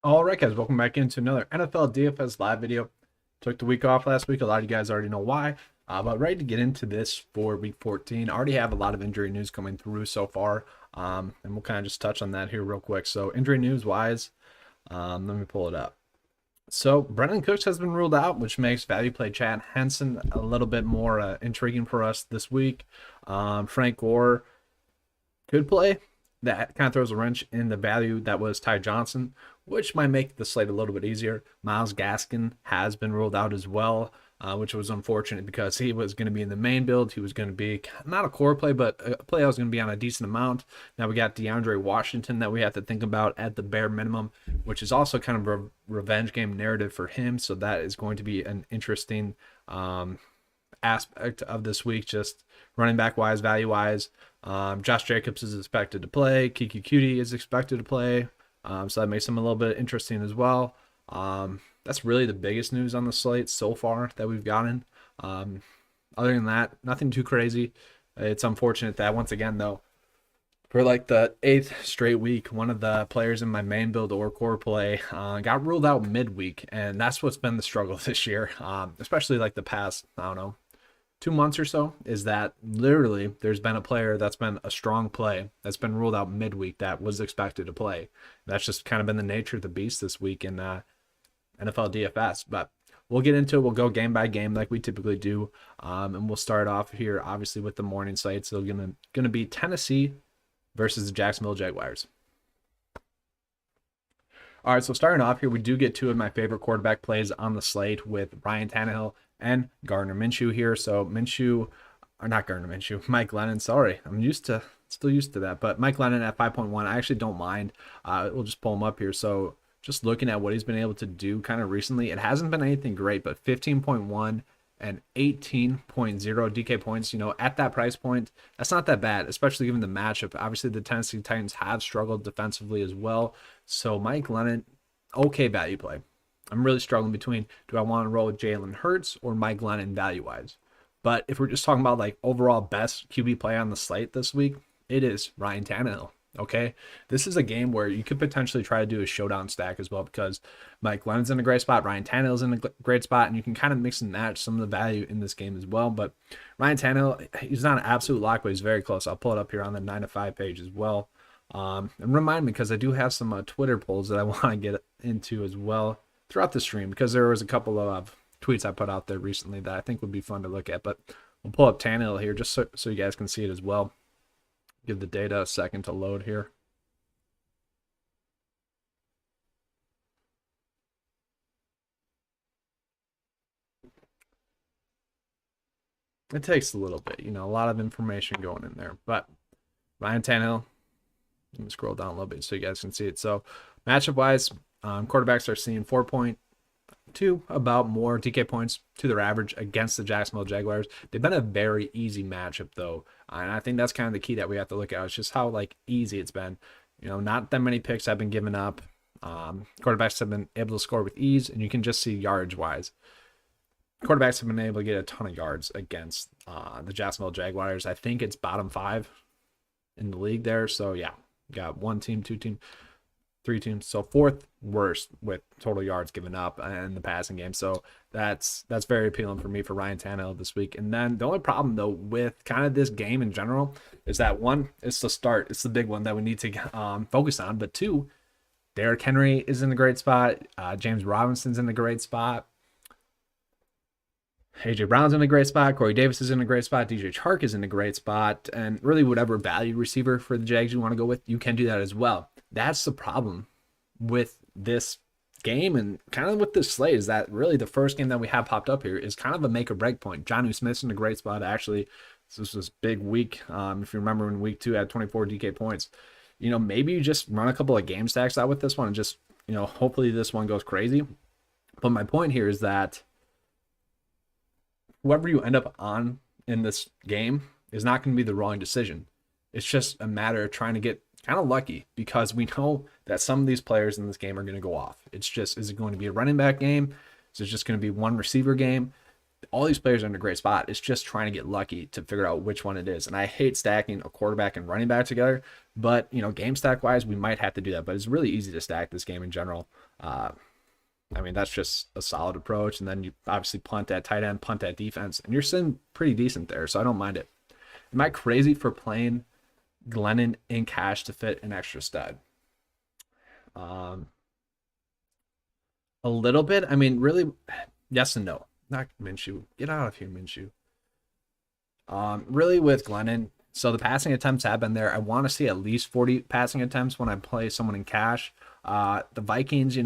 All right, guys, welcome back into another NFL DFS live video. Took the week off last week. A lot of you guys already know why, but ready to get into this for week 14. I already have a lot of injury news coming through so far, and we'll kind of just touch on that here real quick. So, injury news wise, let me pull it up. So, Brendan Cooks has been ruled out, which makes value play Chad Henson a little bit more intriguing for us this week. Frank Gore could play. That kind of throws a wrench in the value that was Ty Johnson, which might make the slate a little bit easier. Myles Gaskin has been ruled out as well, which was unfortunate because he was going to be in the main build. He was going to be not a core play, but a play I was going to be on a decent amount. Now we got Deandre Washington that we have to think about at the bare minimum, which is also kind of a revenge game narrative for him. So that is going to be an interesting aspect of this week, just running back wise, value wise. Josh Jacobs is expected to play. Kiki Cutie is expected to play. So that makes him a little bit interesting as well. That's really the biggest news on the slate so far that we've gotten. Other than that, nothing too crazy. It's unfortunate that once again, though, for like the 8th straight week, one of the players in my main build or core play got ruled out midweek, and that's what's been the struggle this year, especially like the past, I don't know, 2 months or so, is that literally there's been a player that's been a strong play that's been ruled out midweek that was expected to play. That's just kind of been the nature of the beast this week in NFL DFS. But we'll get into it. We'll go game by game like we typically do, and we'll start off here obviously with the morning slate. So gonna be Tennessee versus the Jacksonville Jaguars. All right, so starting off here, we do get two of my favorite quarterback plays on the slate with Ryan Tannehill and Gardner Minshew here. So Minshew, or not Gardner Minshew, Mike Lennon. Sorry, I'm still used to that. But Mike Lennon at 5.1, I actually don't mind. We'll just pull him up here. So just looking at what he's been able to do kind of recently, it hasn't been anything great, but 15.1 and 18.0 DK points, at that price point, that's not that bad, especially given the matchup. Obviously, the Tennessee Titans have struggled defensively as well. So Mike Lennon, okay value play. I'm really struggling between, do I want to roll with Jalen Hurts or Mike Lennon value-wise? But if we're just talking about like overall best QB play on the slate this week, it is Ryan Tannehill. Okay, this is a game where you could potentially try to do a showdown stack as well because Mike Lennon's in a great spot, Ryan Tannehill's in a great spot, and you can kind of mix and match some of the value in this game as well. But Ryan Tannehill, he's not an absolute lock, but he's very close. I'll pull it up here on the 9 to 5 page as well. And remind me, because I do have some Twitter polls that I want to get into as well throughout the stream, because there was a couple of tweets I put out there recently that I think would be fun to look at. But we'll pull up Tannehill here just so you guys can see it as well. Give the data a second to load here. It takes a little bit, a lot of information going in there. But Ryan Tannehill, let me scroll down a little bit so you guys can see it. So matchup wise, quarterbacks are seeing 4.2 about more DK points to their average against the Jacksonville Jaguars. They've been a very easy matchup though, and I think that's kind of the key that we have to look at. It's just how like easy it's been. Not that many picks have been given up. Quarterbacks have been able to score with ease, and you can just see yardage wise. Quarterbacks have been able to get a ton of yards against the Jacksonville Jaguars. I think it's bottom 5 in the league there. So yeah, got one team, two team, three teams. So 4th worst with total yards given up in the passing game. So that's very appealing for me for Ryan Tannehill this week. And then the only problem though with kind of this game in general is that one, it's the start. It's the big one that we need to focus on. But 2, Derrick Henry is in a great spot. James Robinson's in a great spot. AJ Brown's in a great spot. Corey Davis is in a great spot. DJ Chark is in a great spot. And really, whatever value receiver for the Jags you want to go with, you can do that as well. That's the problem with this game and kind of with this slate is that really the first game that we have popped up here is kind of a make or break point. Jonnu Smith's in a great spot. Actually, this was big week. If you remember in week 2, had 24 DK points. Maybe you just run a couple of game stacks out with this one and just, hopefully this one goes crazy. But my point here is that whoever you end up on in this game is not going to be the wrong decision. It's just a matter of trying to get kind of lucky because we know that some of these players in this game are going to go off. It's just, is it going to be a running back game? Is it just going to be one receiver game? all these players are in a great spot. It's just trying to get lucky to figure out which one it is. And I hate stacking a quarterback and running back together, but game stack wise, we might have to do that. But it's really easy to stack this game in general. I mean, that's just a solid approach. And then you obviously punt at tight end, punt at defense, and you're sitting pretty decent there. So I don't mind it. Am I crazy for playing Glennon in cash to fit an extra stud? A little bit. I mean, really, yes and no. Not Minshew. Get out of here, Minshew. Really with Glennon. So the passing attempts have been there. I want to see at least 40 passing attempts when I play someone in cash. The Vikings,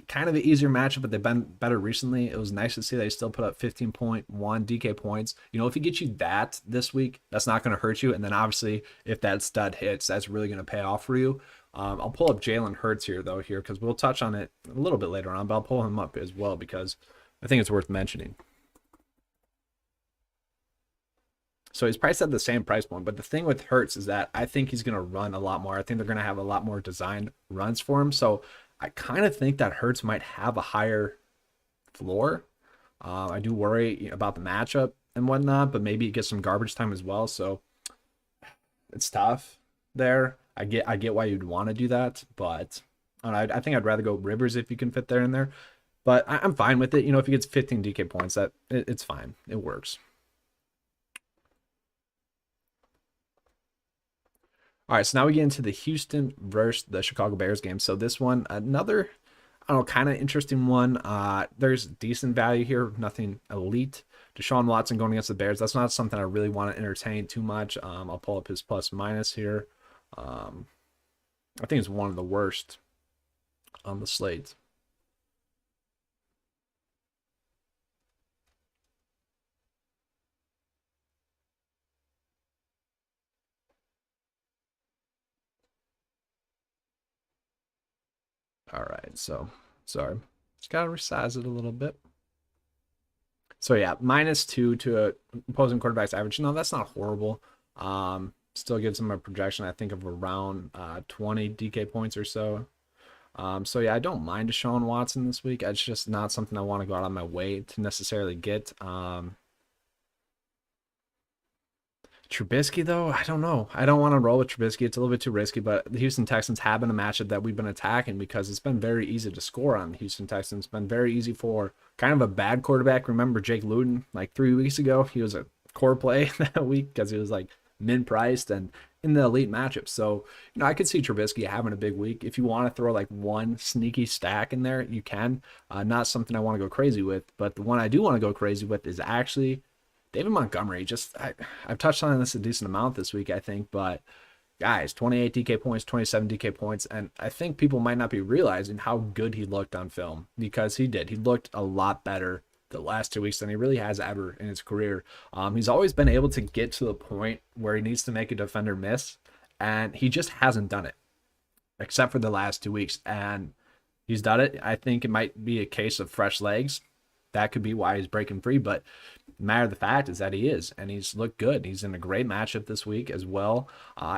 kind of an easier matchup, but they've been better recently. It was nice to see they still put up 15.1 DK points. If he gets you that this week, that's not going to hurt you. And then obviously, if that stud hits, that's really going to pay off for you. I'll pull up Jalen Hurts here because we'll touch on it a little bit later on, but I'll pull him up as well because I think it's worth mentioning. So he's priced at the same price point, but the thing with Hurts is that I think he's going to run a lot more. I think they're going to have a lot more designed runs for him. So I kind of think that Hurts might have a higher floor. I do worry about the matchup and whatnot, but maybe he gets some garbage time as well. So it's tough there. I get why you'd want to do that, but I think I'd rather go Rivers if you can fit there in there. But I'm fine with it. If he gets 15 DK points, it's fine. It works. All right, so now we get into the Houston versus the Chicago Bears game. So this one, another, kind of interesting one. There's decent value here, nothing elite. Desean Watson going against the Bears. That's not something I really want to entertain too much. I'll pull up his plus minus here. I think it's one of the worst on the slate. All right, so sorry, just gotta resize it a little bit. So yeah, -2 to a opposing quarterback's average. No, that's not horrible. Still gives him a projection, I think, of around 20 DK points or so. So yeah, I don't mind Desean Watson this week. It's just not something I want to go out on my way to necessarily get. Trubisky, though, I don't know. I don't want to roll with Trubisky. It's a little bit too risky, but the Houston Texans have been a matchup that we've been attacking because it's been very easy to score on the Houston Texans. It's been very easy for kind of a bad quarterback. Remember Jake Luton, like 3 weeks ago? He was a core play that week because he was like min-priced and in the elite matchup. So, I could see Trubisky having a big week. If you want to throw like one sneaky stack in there, you can. Not something I want to go crazy with, but the one I do want to go crazy with is actually David Montgomery. I've touched on this a decent amount this week, I think, but guys, 28 DK points, 27 DK points, and I think people might not be realizing how good he looked on film because he did. He looked a lot better the last 2 weeks than he really has ever in his career. He's always been able to get to the point where he needs to make a defender miss, and he just hasn't done it, except for the last 2 weeks, and he's done it. I think it might be a case of fresh legs. That could be why he's breaking free, but the matter of the fact is that he is, and he's looked good. He's in a great matchup this week as well.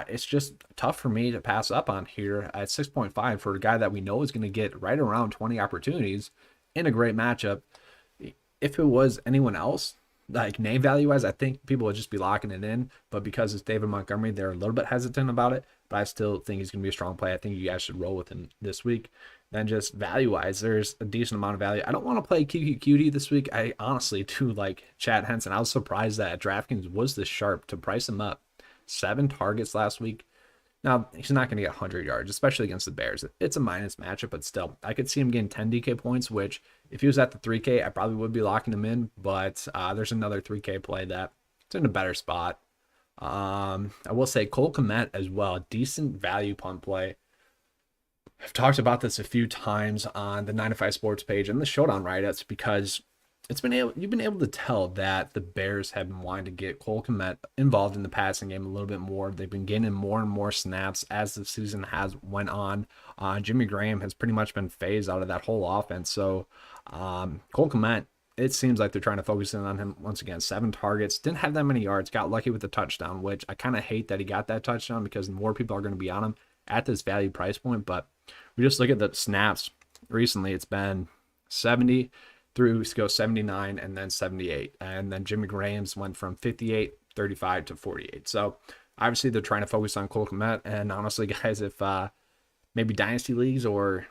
It's just tough for me to pass up on here at 6.5 for a guy that we know is going to get right around 20 opportunities in a great matchup. If it was anyone else, like name value wise, I think people would just be locking it in, but because it's David Montgomery, they're a little bit hesitant about it, but I still think he's going to be a strong play. I think you guys should roll with him this week. Then just value-wise, there's a decent amount of value. I don't want to play QQQT this week. I honestly do like Chad Henson. I was surprised that DraftKings was this sharp to price him up. 7 targets last week. Now, he's not going to get 100 yards, especially against the Bears. It's a minus matchup, but still, I could see him getting 10 DK points, which if he was at the 3K, I probably would be locking him in, but there's another 3K play that it's in a better spot. I will say Cole Kmet as well, decent value punt play. I've talked about this a few times on the 9 to 5 Sports page and the Showdown write-ups because you've been able to tell that the Bears have been wanting to get Cole Kmet involved in the passing game a little bit more. They've been gaining more and more snaps as the season has went on. Jimmy Graham has pretty much been phased out of that whole offense. So Cole Kmet, it seems like they're trying to focus in on him once again. 7 targets, didn't have that many yards, got lucky with the touchdown, which I kind of hate that he got that touchdown because more people are going to be on him at this value price point. But we just look at the snaps recently. It's been 70, through to go 79 and then 78. And then Jimmy Graham's went from 58, 35 to 48. So obviously they're trying to focus on Cole Kmet. And honestly, guys, if maybe dynasty leagues or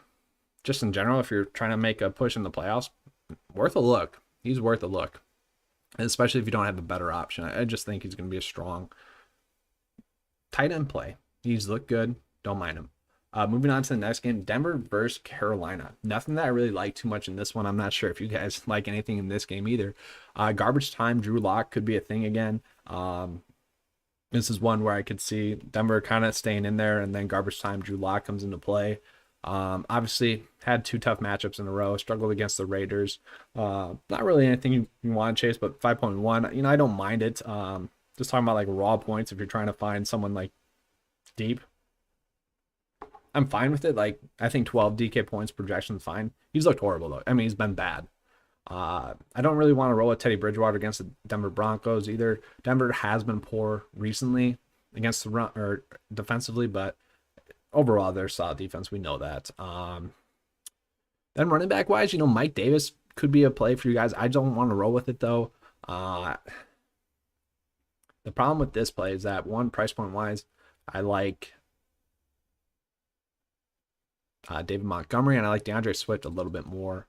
just in general, if you're trying to make a push in the playoffs, worth a look. He's worth a look, especially if you don't have a better option. I just think he's going to be a strong tight end play. He's looked good. Don't mind him. Moving on to the next game, Denver versus Carolina. Nothing that I really like too much in this one. I'm not sure if you guys like anything in this game either. Garbage time, Drew Lock could be a thing again. This is one where I could see Denver kind of staying in there, and then garbage time, Drew Lock comes into play. Obviously, had 2 tough matchups in a row, struggled against the Raiders. Not really anything you want to chase, but 5.1, I don't mind it. Just talking about like raw points if you're trying to find someone like deep. I'm fine with it. Like, I think 12 DK points projection is fine. He's looked horrible, though. I mean, he's been bad. I don't really want to roll with Teddy Bridgewater against the Denver Broncos either. Denver has been poor recently against the run or defensively, but overall, they're solid defense. We know that. Then running back wise, Mike Davis could be a play for you guys. I don't want to roll with it, though. The problem with this play is that, one, price point wise, I like David Montgomery, and I like DeAndre Swift a little bit more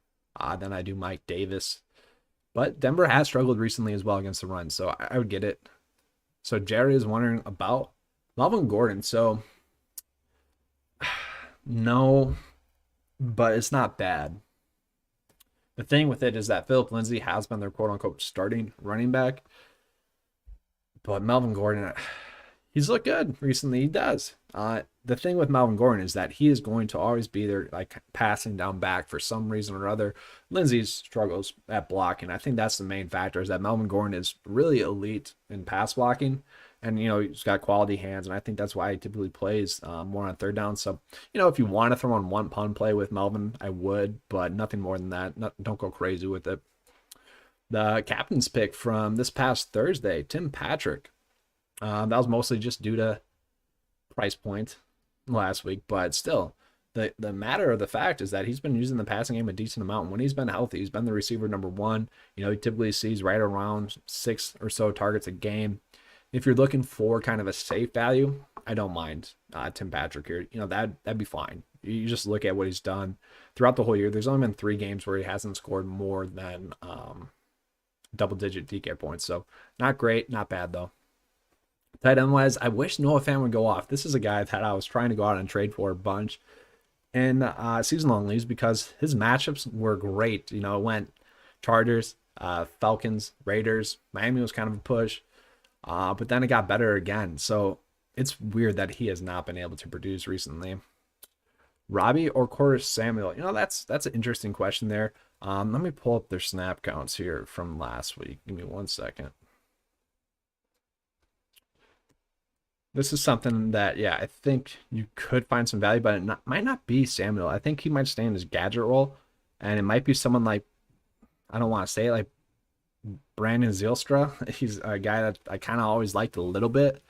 than I do Mike Davis. But Denver has struggled recently as well against the run, so I would get it. So Jerry is wondering about Melvin Gordon. So no, but it's not bad. The thing with it is that Phillip Lindsay has been their quote-unquote starting running back. But Melvin Gordon, he's looked good recently. He does. The thing with Melvin Gordon is that he is going to always be there, like passing down back for some reason or other. Lindsay struggles at blocking. I think that's the main factor, is that Melvin Gordon is really elite in pass blocking, and he's got quality hands, and I think that's why he typically plays more on third down. So if you want to throw on one pun play with Melvin, I would, but nothing more than that. Don't go crazy with it. The captain's pick from this past Thursday, Tim Patrick. That was mostly just due to price point last week, but still, the matter of the fact is that he's been using the passing game a decent amount. When he's been healthy, he's been the receiver number 1. He typically sees right around 6 or so targets a game. If you're looking for kind of a safe value, I don't mind Tim Patrick here. That'd be fine. You just look at what he's done throughout the whole year. There's only been 3 games where he hasn't scored more than double-digit DK points. So not great, not bad though. Tight end wise, I wish Noah Fant would go off. This is a guy that I was trying to go out and trade for a bunch in season-long leagues because his matchups were great. It went Chargers, Falcons, Raiders. Miami was kind of a push, but then it got better again. So it's weird that he has not been able to produce recently. Robbie or Curtis Samuel? That's an interesting question there. Let me pull up their snap counts here from last week. Give me 1 second. This is something that, I think you could find some value, but it might not be Samuel. I think he might stay in his gadget role, and it might be someone like, I don't want to say it, like Brandon Zylstra. He's a guy that I kind of always liked a little bit.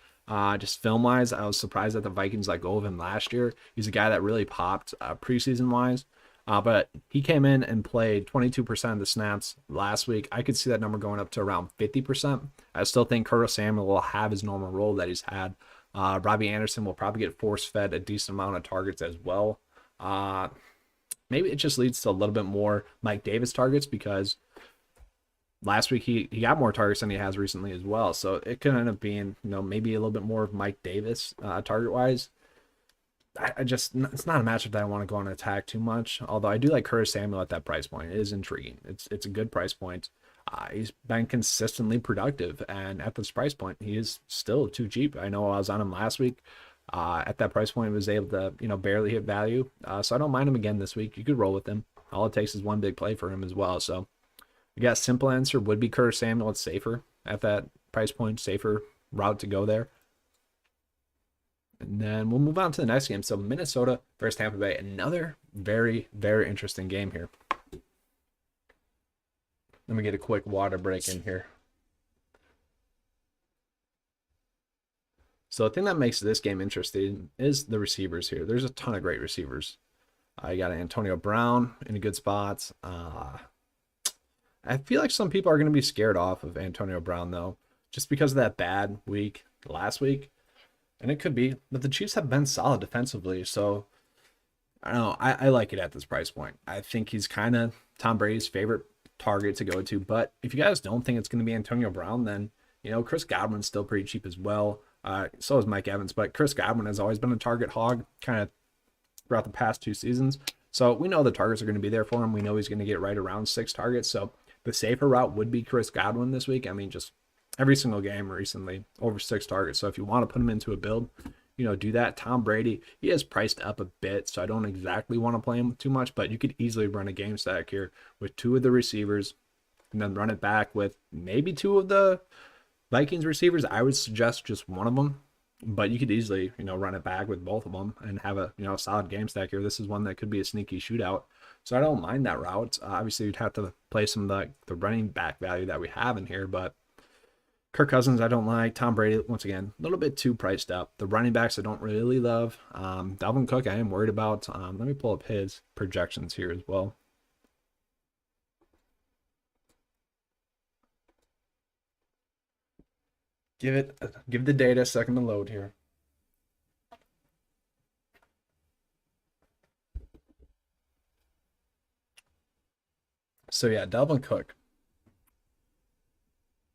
Just film-wise, I was surprised that the Vikings let go of him last year. He's a guy that really popped preseason-wise, but he came in and played 22% of the snaps last week. I could see that number going up to around 50%. I still think Curtis Samuel will have his normal role that he's had. Robbie Anderson will probably get force-fed a decent amount of targets as well. Maybe it just leads to a little bit more Mike Davis targets because last week he got more targets than he has recently as well. So it could end up being, maybe a little bit more of Mike Davis target-wise. It's not a matchup that I want to go on and attack too much. Although I do like Curtis Samuel at that price point. It is intriguing. It's a good price point. He's been consistently productive, and at this price point, he is still too cheap. I know I was on him last week. At that price point, he was able to, barely hit value. So I don't mind him again this week. You could roll with him. All it takes is one big play for him as well. So I guess simple answer would be Curtis Samuel. It's safer at that price point, safer route to go there. And then we'll move on to the next game. So Minnesota versus Tampa Bay. Another very, very interesting game here. Let me get a quick water break in here. So the thing that makes this game interesting is the receivers here. There's a ton of great receivers. You got Antonio Brown in a good spot. I feel like some people are going to be scared off of Antonio Brown, though, just because of that bad week last week. And it could be, but the Chiefs have been solid defensively. So I don't know. I like it at this price point. I think he's kind of Tom Brady's favorite target to go to. But if you guys don't think it's going to be Antonio Brown, then, Chris Godwin's still pretty cheap as well. So is Mike Evans. But Chris Godwin has always been a target hog kind of throughout the past 2 seasons. So we know the targets are going to be there for him. We know he's going to get right around 6 targets. So the safer route would be Chris Godwin this week. I mean, just every single game recently, over 6 targets. So if you want to put him into a build, do that. Tom Brady, he is priced up a bit, so I don't exactly want to play him too much, but you could easily run a game stack here with 2 of the receivers and then run it back with maybe 2 of the Vikings receivers. I would suggest just one of them, but you could easily, run it back with both of them and have a, solid game stack here. This is one that could be a sneaky shootout, so I don't mind that route. Obviously, you'd have to play some of the running back value that we have in here, but Kirk Cousins, I don't like. Tom Brady, once again, a little bit too priced up. The running backs, I don't really love. Dalvin Cook, I am worried about. Let me pull up his projections here as well. Give the data a second to load here. So yeah, Dalvin Cook.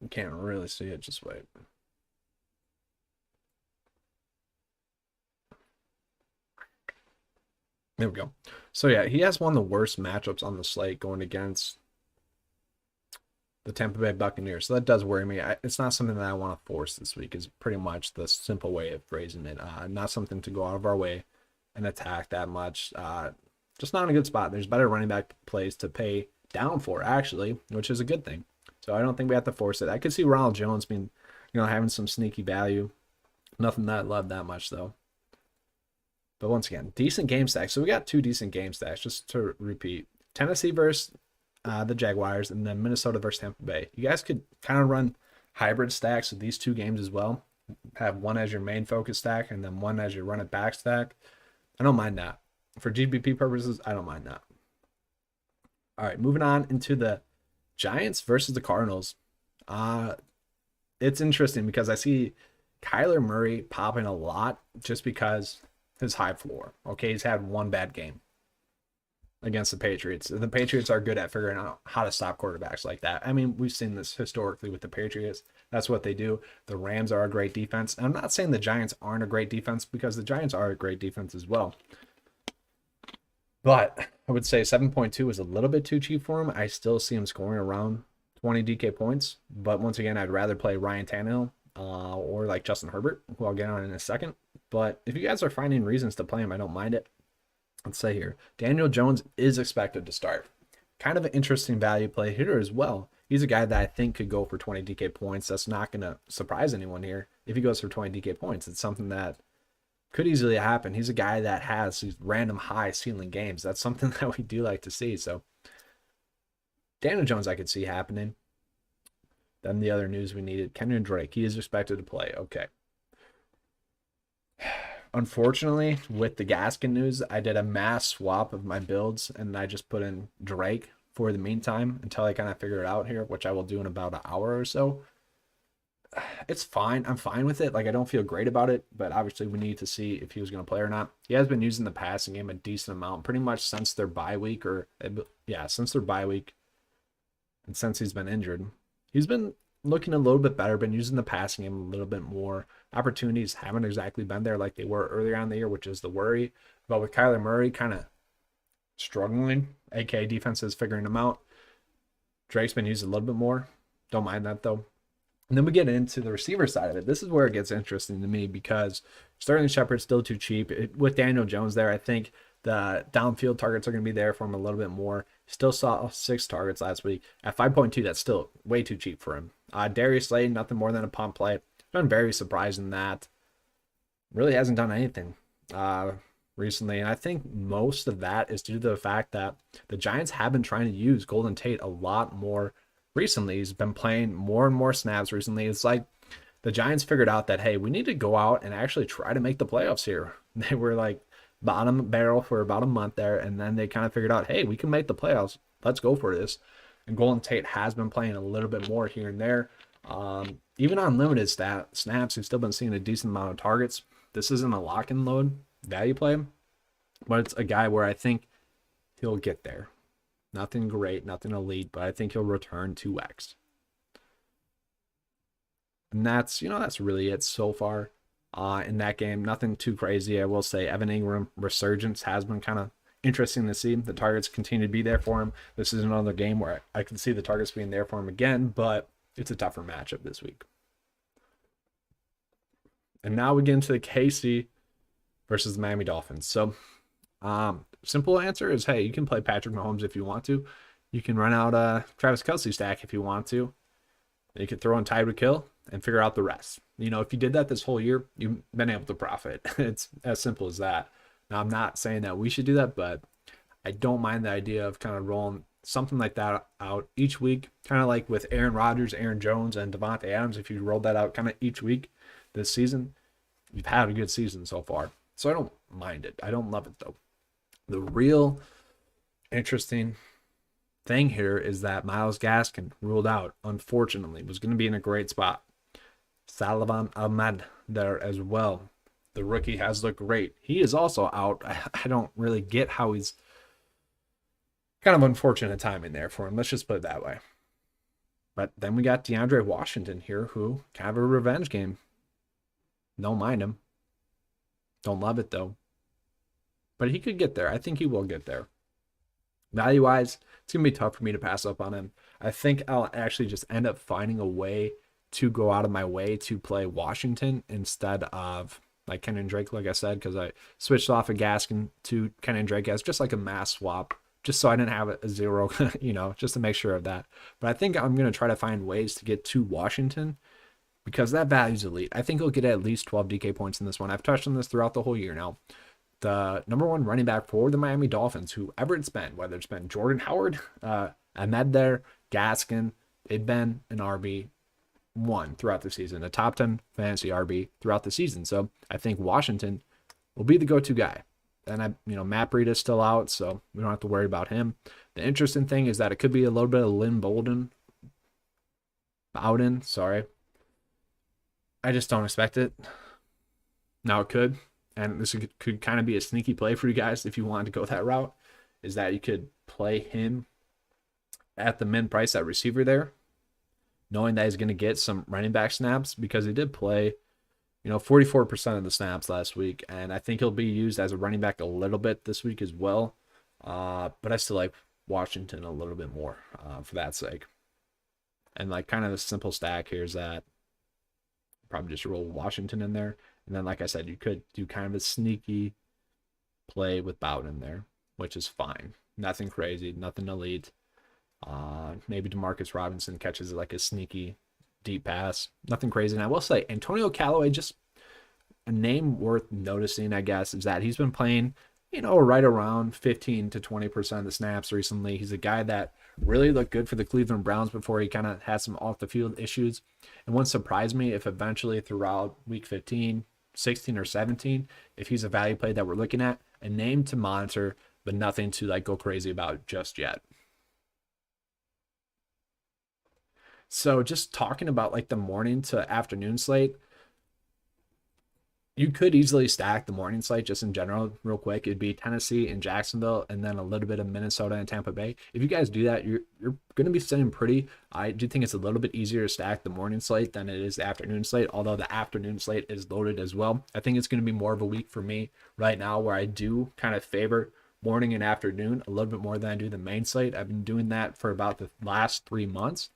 You can't really see it, just wait. There we go. So yeah, he has one of the worst matchups on the slate going against the Tampa Bay Buccaneers. So that does worry me. It's not something that I want to force this week, is pretty much the simple way of phrasing it. Not something to go out of our way and attack that much. Just not in a good spot. There's better running back plays to pay down for, actually, which is a good thing. So I don't think we have to force it. I could see Ronald Jones being, having some sneaky value. Nothing that I love that much, though. But once again, decent game stacks. So we got 2 decent game stacks, just to repeat. Tennessee versus the Jaguars, and then Minnesota versus Tampa Bay. You guys could kind of run hybrid stacks with these 2 games as well. Have one as your main focus stack, and then one as your run it back stack. I don't mind that. For GBP purposes, I don't mind that. All right, moving on into the Giants versus the Cardinals. It's interesting because I see Kyler Murray popping a lot just because his high floor. Okay, he's had one bad game against the Patriots. The Patriots are good at figuring out how to stop quarterbacks like that. I mean, we've seen this historically with the Patriots. That's what they do. The Rams are a great defense. And I'm not saying the Giants aren't a great defense, because the Giants are a great defense as well. But I would say 7.2 is a little bit too cheap for him. I still see him scoring around 20 DK points. But once again, I'd rather play Ryan Tannehill or like Justin Herbert, who I'll get on in a second. But if you guys are finding reasons to play him, I don't mind it. Let's say here, Daniel Jones is expected to start. Kind of an interesting value play hitter as well. He's a guy that I think could go for 20 DK points. That's not going to surprise anyone here. If he goes for 20 DK points, it's something that could easily happen. He's a guy that has these random high ceiling games. That's something that we do like to see. So Daniel Jones, I could see happening. Then the other news we needed, Kenyan Drake. He is expected to play. Okay. Unfortunately, with the Gaskin news, I did a mass swap of my builds, and I just put in Drake for the meantime until I kind of figure it out here, which I will do in about an hour or so. It's fine. I'm fine with it. Like, I don't feel great about it, but obviously we need to see if he was going to play or not. He has been using the passing game a decent amount, pretty much since their bye week, since their bye week, and since he's been injured. He's been looking a little bit better, been using the passing game a little bit more. Opportunities haven't exactly been there like they were earlier on in the year, which is the worry. But with Kyler Murray kind of struggling, aka defenses figuring him out, Drake's been used a little bit more. Don't mind that, though. And then we get into the receiver side of it. This is where it gets interesting to me, because Sterling Shepard's still too cheap. With Daniel Jones there, I think the downfield targets are going to be there for him a little bit more. Still saw 6 targets last week. At 5.2, that's still way too cheap for him. Darius Slay, nothing more than a pump play. Been very surprised in that. Really hasn't done anything recently. And I think most of that is due to the fact that the Giants have been trying to use Golden Tate a lot more recently. He's been playing more and more snaps recently. It's like the Giants figured out that, hey, we need to go out and actually try to make the playoffs here. They were like bottom barrel for about a month there, and then they kind of figured out, hey, we can make the playoffs. Let's go for this. And Golden Tate has been playing a little bit more here and there. Even on limited snaps, we've still been seeing a decent amount of targets. This isn't a lock and load value play, but it's a guy where I think he'll get there. Nothing great, nothing elite, but I think he'll return 2x. And that's really it so far in that game. Nothing too crazy. I will say Evan Ingram resurgence has been kind of interesting to see. The targets continue to be there for him. This is another game where I can see the targets being there for him again, but it's a tougher matchup this week. And now we get into the KC versus the Miami Dolphins. So simple answer is, hey, you can play Patrick Mahomes if you want to. You can run out a Travis Kelce stack if you want to. You could throw in Tyreek Hill and figure out the rest. If you did that this whole year, you've been able to profit. It's as simple as that. Now, I'm not saying that we should do that, but I don't mind the idea of kind of rolling something like that out each week, kind of like with Aaron Rodgers, Aaron Jones, and Devontae Adams. If you rolled that out kind of each week this season, you've had a good season so far. So I don't mind it. I don't love it, though. The real interesting thing here is that Myles Gaskin ruled out, unfortunately, was going to be in a great spot. Salvan Ahmed there as well. The rookie has looked great. He is also out. I don't really get how he's kind of unfortunate timing there for him. Let's just put it that way. But then we got Deandre Washington here, who kind of a revenge game. Don't mind him. Don't love it, though. But he could get there. I think he will get there. Value-wise, it's going to be tough for me to pass up on him. I think I'll actually just end up finding a way to go out of my way to play Washington instead of like Kenyan Drake, like I said, because I switched off of Gaskin to Kenyan Drake as just like a mass swap, just so I didn't have a zero, just to make sure of that. But I think I'm going to try to find ways to get to Washington because that value's elite. I think he'll get at least 12 DK points in this one. I've touched on this throughout the whole year now. The number one running back for the Miami Dolphins, whoever it's been, whether it's been Jordan Howard, Ahmed there, Gaskin, they've been an RB1 throughout the season, a top 10 fantasy RB throughout the season. So I think Washington will be the go-to guy. And Matt Breida is still out, so we don't have to worry about him. The interesting thing is that it could be a little bit of Lynn Bowden. Sorry. I just don't expect it. Now it could. And this could kind of be a sneaky play for you guys if you wanted to go that route, is that you could play him at the min price at receiver there, knowing that he's going to get some running back snaps because he did play, 44% of the snaps last week. And I think he'll be used as a running back a little bit this week as well. But I still like Washington a little bit more for that sake. And like kind of the simple stack here is that probably just roll Washington in there. And then, like I said, you could do kind of a sneaky play with Bowden there, which is fine. Nothing crazy, nothing elite. Maybe Demarcus Robinson catches like a sneaky deep pass. Nothing crazy. And I will say, Antonio Callaway, just a name worth noticing, I guess, is that he's been playing, right around 15 to 20% of the snaps recently. He's a guy that really looked good for the Cleveland Browns before he kind of had some off-the-field issues. It wouldn't surprise me if eventually throughout week 15, 16 or 17, if he's a value play that we're looking at, a name to monitor, but nothing to like go crazy about just yet. So just talking about like the morning to afternoon slate, you could easily stack the morning slate just in general real quick. It'd be Tennessee and Jacksonville and then a little bit of Minnesota and Tampa Bay. If you guys do that, you're going to be sitting pretty. I do think it's a little bit easier to stack the morning slate than it is the afternoon slate, although the afternoon slate is loaded as well. I think it's going to be more of a week for me right now where I do kind of favor morning and afternoon a little bit more than I do the main slate. I've been doing that for about the last 3 months.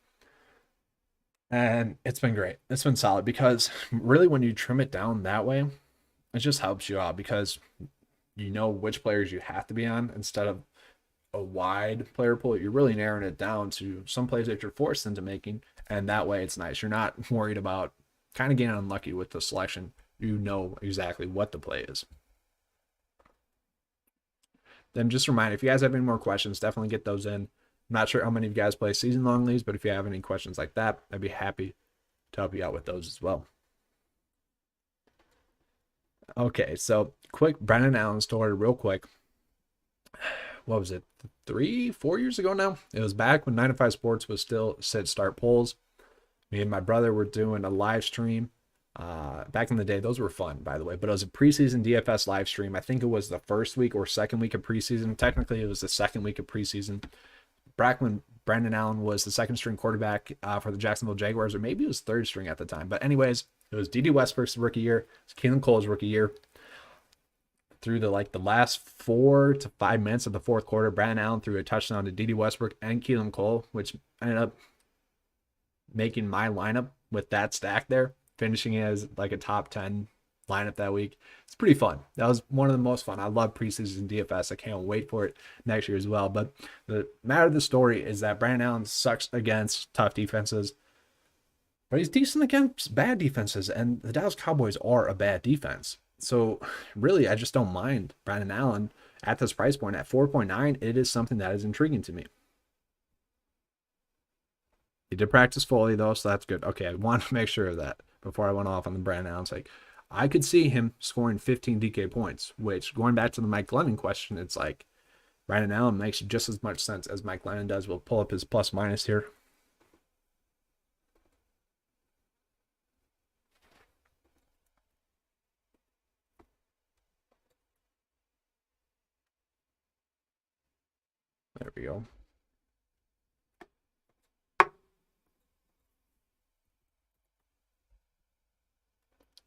And it's been great. It's been solid because really when you trim it down that way, it just helps you out because you know which players you have to be on instead of a wide player pool. You're really narrowing it down to some plays that you're forced into making. And that way it's nice. You're not worried about kind of getting unlucky with the selection. You know exactly what the play is. Then just a reminder, if you guys have any more questions, definitely get those in. I'm not sure how many of you guys play season-long leagues, but if you have any questions like that, I'd be happy to help you out with those as well. Okay, so quick Brennan Allen story real quick. what was it, 3-4 years ago now? It was back when 9 to 5 Sports was still sit start polls. Me and my brother were doing a live stream. Back in the day, those were fun, by the way, but it was a preseason DFS live stream. I think it was the first week or second week of preseason. Technically, it was the second week of preseason. Back when Brandon Allen was the second string quarterback for the Jacksonville Jaguars, or maybe it was third string at the time. But anyways, it was D.D. Westbrook's rookie year. It was Keelan Cole's rookie year. Through the last 4 to 5 minutes of the fourth quarter, Brandon Allen threw a touchdown to D.D. Westbrook and Keelan Cole, which ended up making my lineup with that stack there, finishing as like a top 10 lineup that week. It's pretty fun. That was one of the most fun. I love preseason DFS. I can't wait for it next year as well. But the matter of the story is that Brandon Allen sucks against tough defenses, but he's decent against bad defenses, and the Dallas Cowboys are a bad defense. So really, I just don't mind Brandon Allen at this price point at 4.9. It is something that is intriguing to me. He did practice fully though, so that's good. Okay, I wanted to make sure of that before I went off on the Brandon Allen sake. I could see him scoring 15 DK points, which, going back to the Mike Glennon question, it's like Brandon Allen makes just as much sense as Mike Glennon does. We'll pull up his plus minus here. There we go.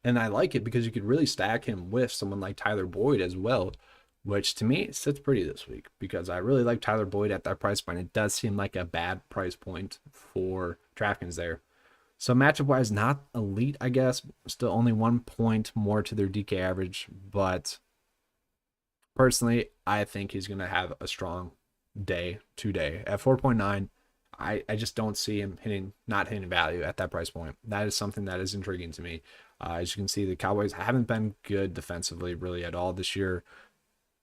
And I like it because you could really stack him with someone like Tyler Boyd as well, which to me sits pretty this week because I really like Tyler Boyd at that price point. It does seem like a bad price point for DraftKings there. So matchup wise, not elite, I guess. Still only 1 point more to their DK average, but personally, I think he's going to have a strong day today. At 4.9, I just don't see him not hitting value at that price point. That is something that is intriguing to me. As you can see, the Cowboys haven't been good defensively really at all this year.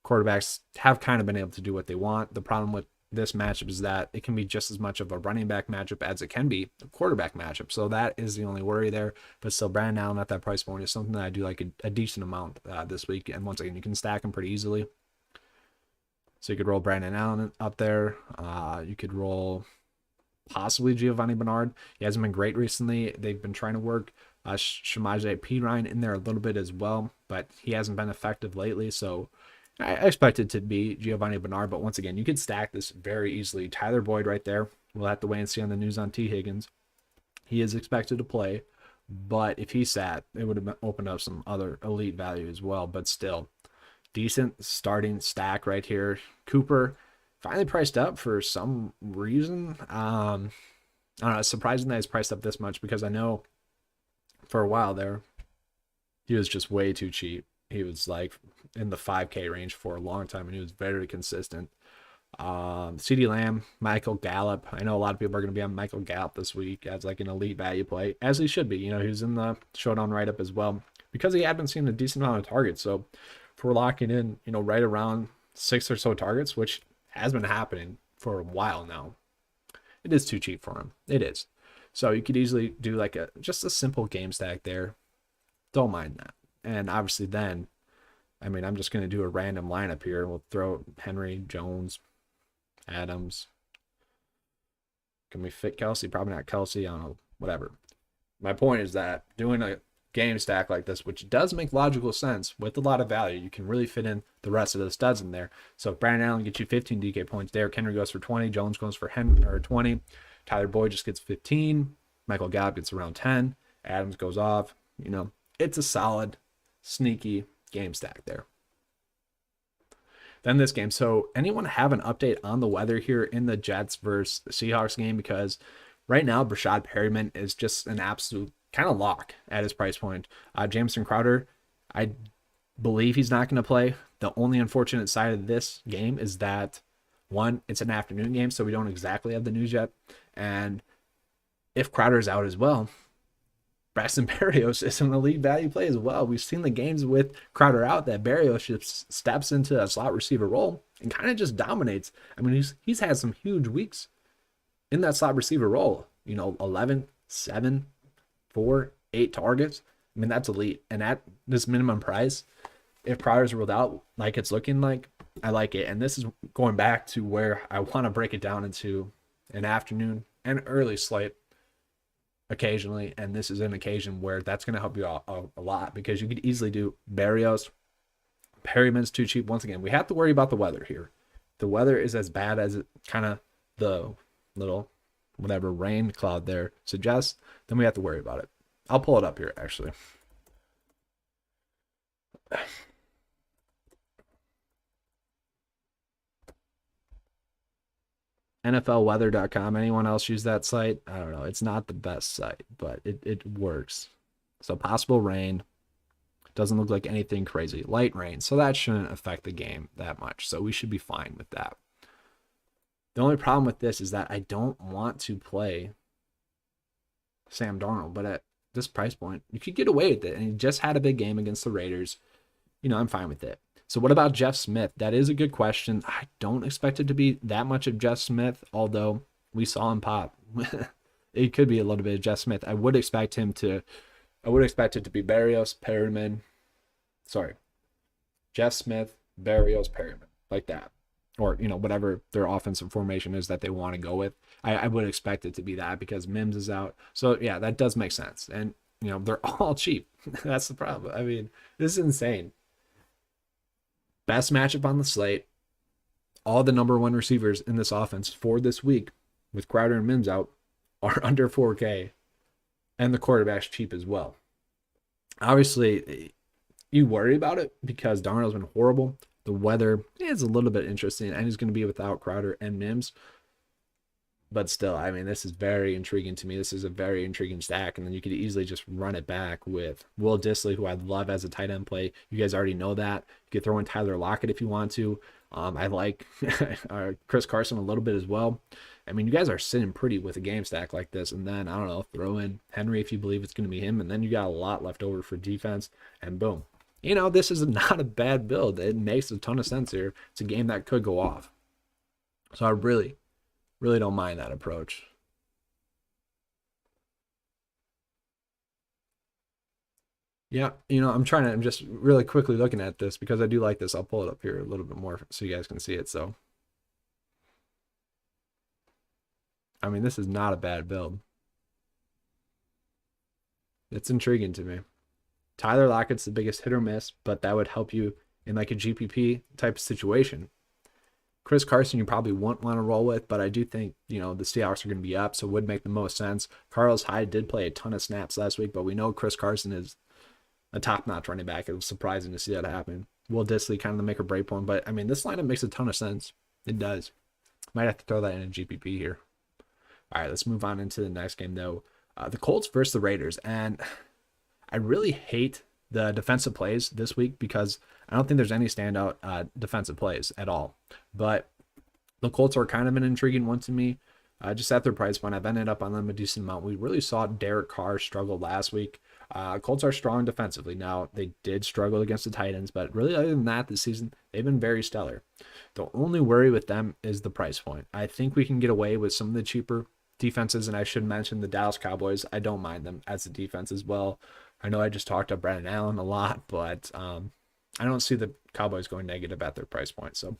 Quarterbacks have kind of been able to do what they want. The problem with this matchup is that it can be just as much of a running back matchup as it can be a quarterback matchup. So that is the only worry there. But still, Brandon Allen at that price point is something that I do like a decent amount this week. And once again, you can stack him pretty easily. So you could roll Brandon Allen up there. You could roll possibly Giovanni Bernard. He hasn't been great recently. They've been trying to work Shamaje Perine in there a little bit as well, but he hasn't been effective lately. So I expect it to be Giovanni Bernard. But once again, you could stack this very easily. Tyler Boyd right there. We'll have to wait and see on the news on T. Higgins. He is expected to play, but if he sat, it would have opened up some other elite value as well. But still, decent starting stack right here. Cooper finally priced up for some reason. I don't know. It's surprising that he's priced up this much because I know for a while there, he was just way too cheap. He was like in the 5K range for a long time, and he was very consistent. CeeDee Lamb, Michael Gallup. I know a lot of people are going to be on Michael Gallup this week as like an elite value play, as he should be. You know, he was in the showdown write-up as well because he had been seeing a decent amount of targets. So if we're locking in, you know, right around 6 or so targets, which has been happening for a while now, it is too cheap for him. It is. So you could easily do like just a simple game stack there. Don't mind that. And obviously then, I mean, I'm just going to do a random lineup here. We'll throw Henry, Jones, Adams. Can we fit Kelsey? Probably not Kelsey. I don't know. Whatever. My point is that doing a game stack like this, which does make logical sense with a lot of value, you can really fit in the rest of the studs in there. So if Brandon Allen gets you 15 DK points, Derrick Henry goes for 20, Jones goes for 20, Tyler Boyd just gets 15, Michael Gallup gets around 10, Adams goes off. You know, it's a solid, sneaky game stack there. Then this game. So anyone have an update on the weather here in the Jets versus Seahawks game? Because right now, Brashad Perryman is just an absolute kind of lock at his price point. Jameson Crowder, I believe he's not going to play. The only unfortunate side of this game is that, one, it's an afternoon game, so we don't exactly have the news yet. And if Crowder's out as well, Braxton Berrios is an elite value play as well. We've seen the games with Crowder out that Berrios just steps into a slot receiver role and kind of just dominates. I mean, he's had some huge weeks in that slot receiver role. You know, 11, 7, 4, 8 targets. I mean, that's elite. And at this minimum price, if Crowder's ruled out like it's looking like, I like it. And this is going back to where I want to break it down into an afternoon and early slate occasionally. And this is an occasion where that's going to help you out a lot because you could easily do Barrios. Perryman's too cheap. Once again, we have to worry about the weather here. The weather is as bad as it kind of the little whatever rain cloud there suggests, then we have to worry about it. I'll pull it up here actually. NFLweather.com. Anyone else use that site? I don't know. It's not the best site, but it works. So possible rain. Doesn't look like anything crazy. Light rain. So that shouldn't affect the game that much. So we should be fine with that. The only problem with this is that I don't want to play Sam Darnold, but at this price point, you could get away with it. And he just had a big game against the Raiders. I'm fine with it. So what about Jeff Smith? That is a good question. I don't expect it to be that much of Jeff Smith, although we saw him pop. It could be a little bit of Jeff Smith. I would expect it to be Barrios, Perryman. Sorry. Jeff Smith, Barrios, Perryman. Like that. Or, whatever their offensive formation is that they want to go with. I would expect it to be that because Mims is out. So, yeah, that does make sense. And, they're all cheap. That's the problem. I mean, this is insane. Best matchup on the slate. All the number one receivers in this offense for this week with Crowder and Mims out are under 4K. And the quarterback's cheap as well. Obviously, you worry about it because Darnold's been horrible. The weather is a little bit interesting, and he's going to be without Crowder and Mims. But still, I mean, this is very intriguing to me. This is a very intriguing stack, and then you could easily just run it back with Will Dissly, who I love as a tight end play. You guys already know that. You could throw in Tyler Lockett if you want to. I like Chris Carson a little bit as well. I mean, you guys are sitting pretty with a game stack like this, and then, I don't know, throw in Henry if you believe it's going to be him, and then you got a lot left over for defense, and boom. This is not a bad build. It makes a ton of sense here. It's a game that could go off. So I really, really don't mind that approach. Yeah, I'm just really quickly looking at this because I do like this. I'll pull it up here a little bit more so you guys can see it. So, I mean, this is not a bad build. It's intriguing to me. Tyler Lockett's the biggest hit or miss, but that would help you in like a GPP type of situation. Chris Carson, you probably won't want to roll with, but I do think, the Seahawks are going to be up, so it would make the most sense. Carlos Hyde did play a ton of snaps last week, but we know Chris Carson is a top-notch running back. It was surprising to see that happen. Will Dissly kind of the make or break one, but I mean, this lineup makes a ton of sense. It does. Might have to throw that in a GPP here. All right, let's move on into the next game, though. The Colts versus the Raiders, and I really hate the defensive plays this week because I don't think there's any standout defensive plays at all. But the Colts are kind of an intriguing one to me. Just at their price point, I've ended up on them a decent amount. We really saw Derek Carr struggle last week. Colts are strong defensively. Now, they did struggle against the Titans, but really other than that this season, they've been very stellar. The only worry with them is the price point. I think we can get away with some of the cheaper defenses, and I should mention the Dallas Cowboys. I don't mind them as a defense as well. I know I just talked up Brandon Allen a lot, but I don't see the Cowboys going negative at their price point. So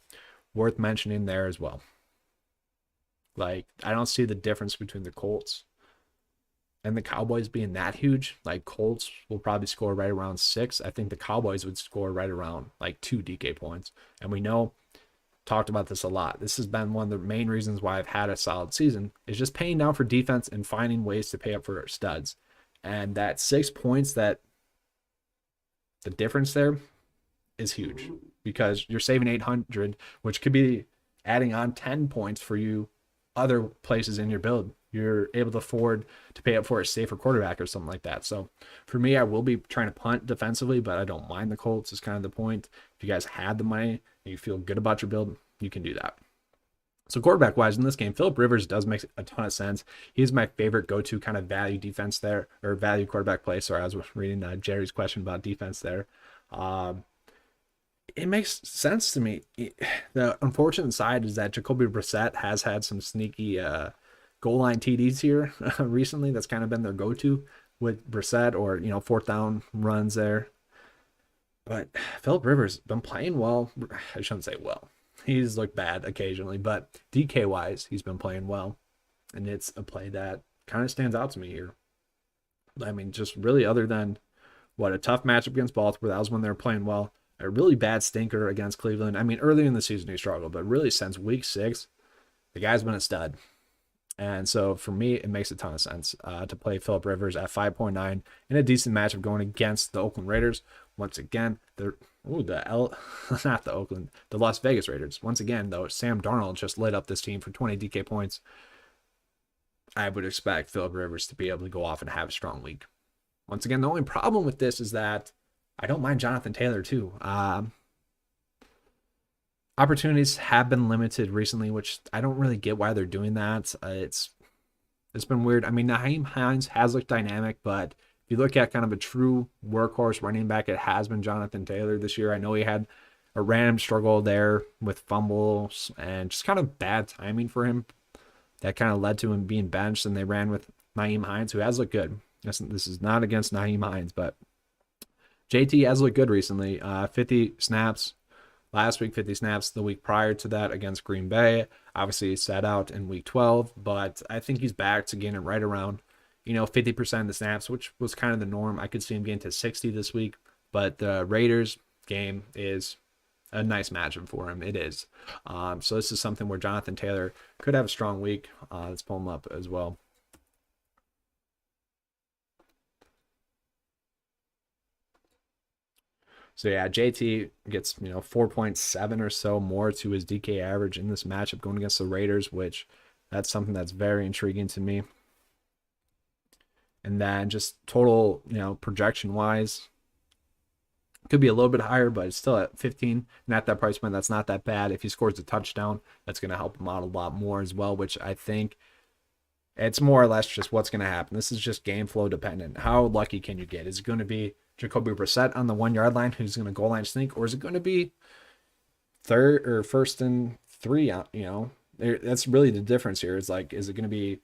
worth mentioning there as well. Like, I don't see the difference between the Colts and the Cowboys being that huge. Like, Colts will probably score right around 6. I think the Cowboys would score right around like 2 DK points. And we know, talked about this a lot. This has been one of the main reasons why I've had a solid season is just paying down for defense and finding ways to pay up for studs. And that 6 points, that the difference there is huge because you're saving 800, which could be adding on 10 points for you other places in your build. You're able to afford to pay up for a safer quarterback or something like that. So for me, I will be trying to punt defensively, but I don't mind the Colts is kind of the point. If you guys had the money and you feel good about your build, you can do that. So quarterback-wise in this game, Phillip Rivers does make a ton of sense. He's my favorite go-to kind of value defense there, or value quarterback play. Sorry, I was reading Jerry's question about defense there. It makes sense to me. The unfortunate side is that Jacoby Brissett has had some sneaky goal line TDs here recently. That's kind of been their go-to with Brissett, or 4th down runs there. But Philip Rivers been playing well. I shouldn't say well. He's looked bad occasionally, but DK wise, he's been playing well. And it's a play that kind of stands out to me here. I mean, just really other than what a tough matchup against Baltimore, that was when they were playing well. A really bad stinker against Cleveland. I mean, early in the season he struggled, but really since week 6, the guy's been a stud. And so for me, it makes a ton of sense to play Philip Rivers at 5.9 in a decent matchup going against the Oakland Raiders. Once again, the Las Vegas Raiders. Once again, though, Sam Darnold just lit up this team for 20 DK points. I would expect Philip Rivers to be able to go off and have a strong week. Once again, the only problem with this is that I don't mind Jonathan Taylor too. Opportunities have been limited recently, which I don't really get why they're doing that. It's been weird. I mean, Nyheim Hines has looked dynamic, but if you look at kind of a true workhorse running back, it has been Jonathan Taylor this year. I know he had a random struggle there with fumbles and just kind of bad timing for him that kind of led to him being benched, and they ran with Nyheim Hines, who has looked good. This is not against Nyheim Hines, but JT has looked good recently. 50 snaps last week, 50 snaps the week prior to that against Green Bay. Obviously, he sat out in week 12, but I think he's back to getting right around, 50% of the snaps, which was kind of the norm. I could see him getting to 60 this week, but the Raiders game is a nice matchup for him. It is. So this is something where Jonathan Taylor could have a strong week. Let's pull him up as well. So yeah, JT gets 4.7 or so more to his DK average in this matchup going against the Raiders, which that's something that's very intriguing to me. And then just total, projection wise, could be a little bit higher, but it's still at 15. And at that price point, that's not that bad. If he scores a touchdown, that's going to help him out a lot more as well, which I think it's more or less just what's going to happen. This is just game flow dependent. How lucky can you get? Is it going to be Jacoby Brissett on the 1 yard line who's going to goal line sneak, or is it going to be third or first and 3? That's really the difference here. Is it going to be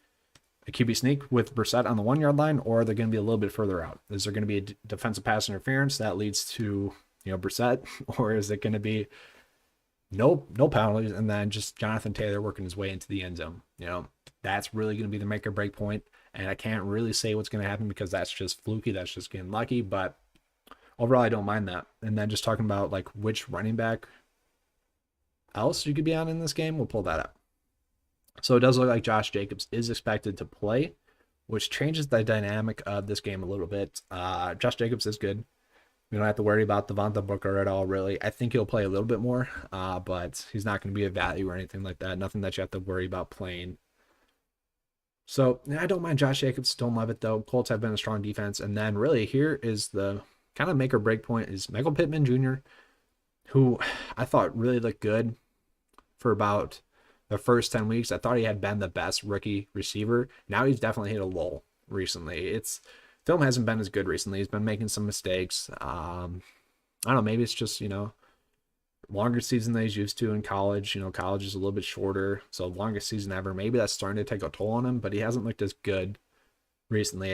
a QB sneak with Brissett on the 1 yard line, or are they going to be a little bit further out? Is there going to be a defensive pass interference that leads to Brissett, or is it going to be no penalties and then just Jonathan Taylor working his way into the end zone? That's really going to be the make or break point, and I can't really say what's going to happen because that's just fluky. That's just getting lucky, but overall, I don't mind that. And then just talking about like which running back else you could be on in this game, we'll pull that up. So it does look like Josh Jacobs is expected to play, which changes the dynamic of this game a little bit. Josh Jacobs is good. We don't have to worry about Devonta Booker at all, really. I think he'll play a little bit more, but he's not going to be a value or anything like that. Nothing that you have to worry about playing. So I don't mind Josh Jacobs. Don't love it, though. Colts have been a strong defense. And then really here is the kind of make or break point is Michael Pittman Jr., who I thought really looked good for about the first 10 weeks. I thought he had been the best rookie receiver. Now he's definitely hit a lull recently. Film hasn't been as good recently. He's been making some mistakes. I don't know. Maybe it's just, longer season than he's used to in college. College is a little bit shorter, so longest season ever. Maybe that's starting to take a toll on him, but he hasn't looked as good recently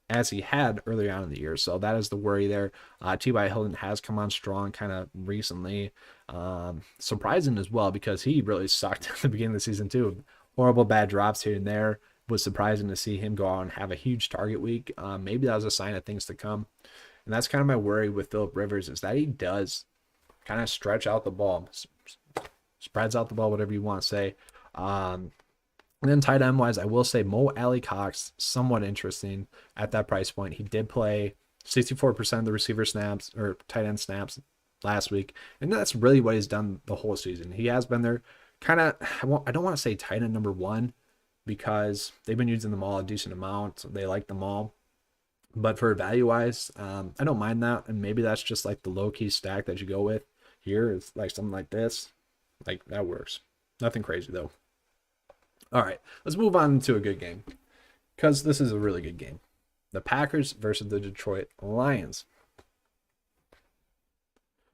as he had early on in the year. So that is the worry there. T.Y. Hilton has come on strong kind of recently. Surprising as well because he really sucked at the beginning of the season too. Horrible bad drops here and there. Was surprising to see him go out and have a huge target week. Maybe that was a sign of things to come. And that's kind of my worry with Philip Rivers is that he does kind of stretch out the ball, spreads out the ball, whatever you want to say. And then tight end wise, I will say Mo Alley-Cox, somewhat interesting at that price point. He did play 64% of the receiver snaps or tight end snaps last week. And that's really what he's done the whole season. He has been there kind of, I don't want to say tight end number 1 because they've been using them all a decent amount. They like them all. But for value wise, I don't mind that. And maybe that's just like the low key stack that you go with here. It's like something like this. Like that works. Nothing crazy though. All right, let's move on to a good game because this is a really good game. The Packers versus the Detroit Lions.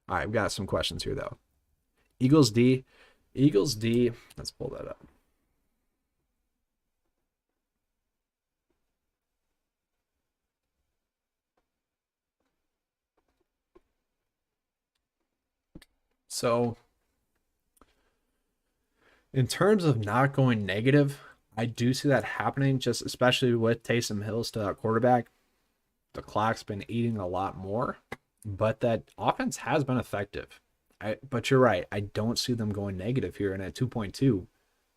All right, we've got some questions here though. Eagles D. Let's pull that up. So in terms of not going negative, I do see that happening, just especially with Taysom Hill still at quarterback. The clock's been eating a lot more, but that offense has been effective. But you're right. I don't see them going negative here. And at 2.2,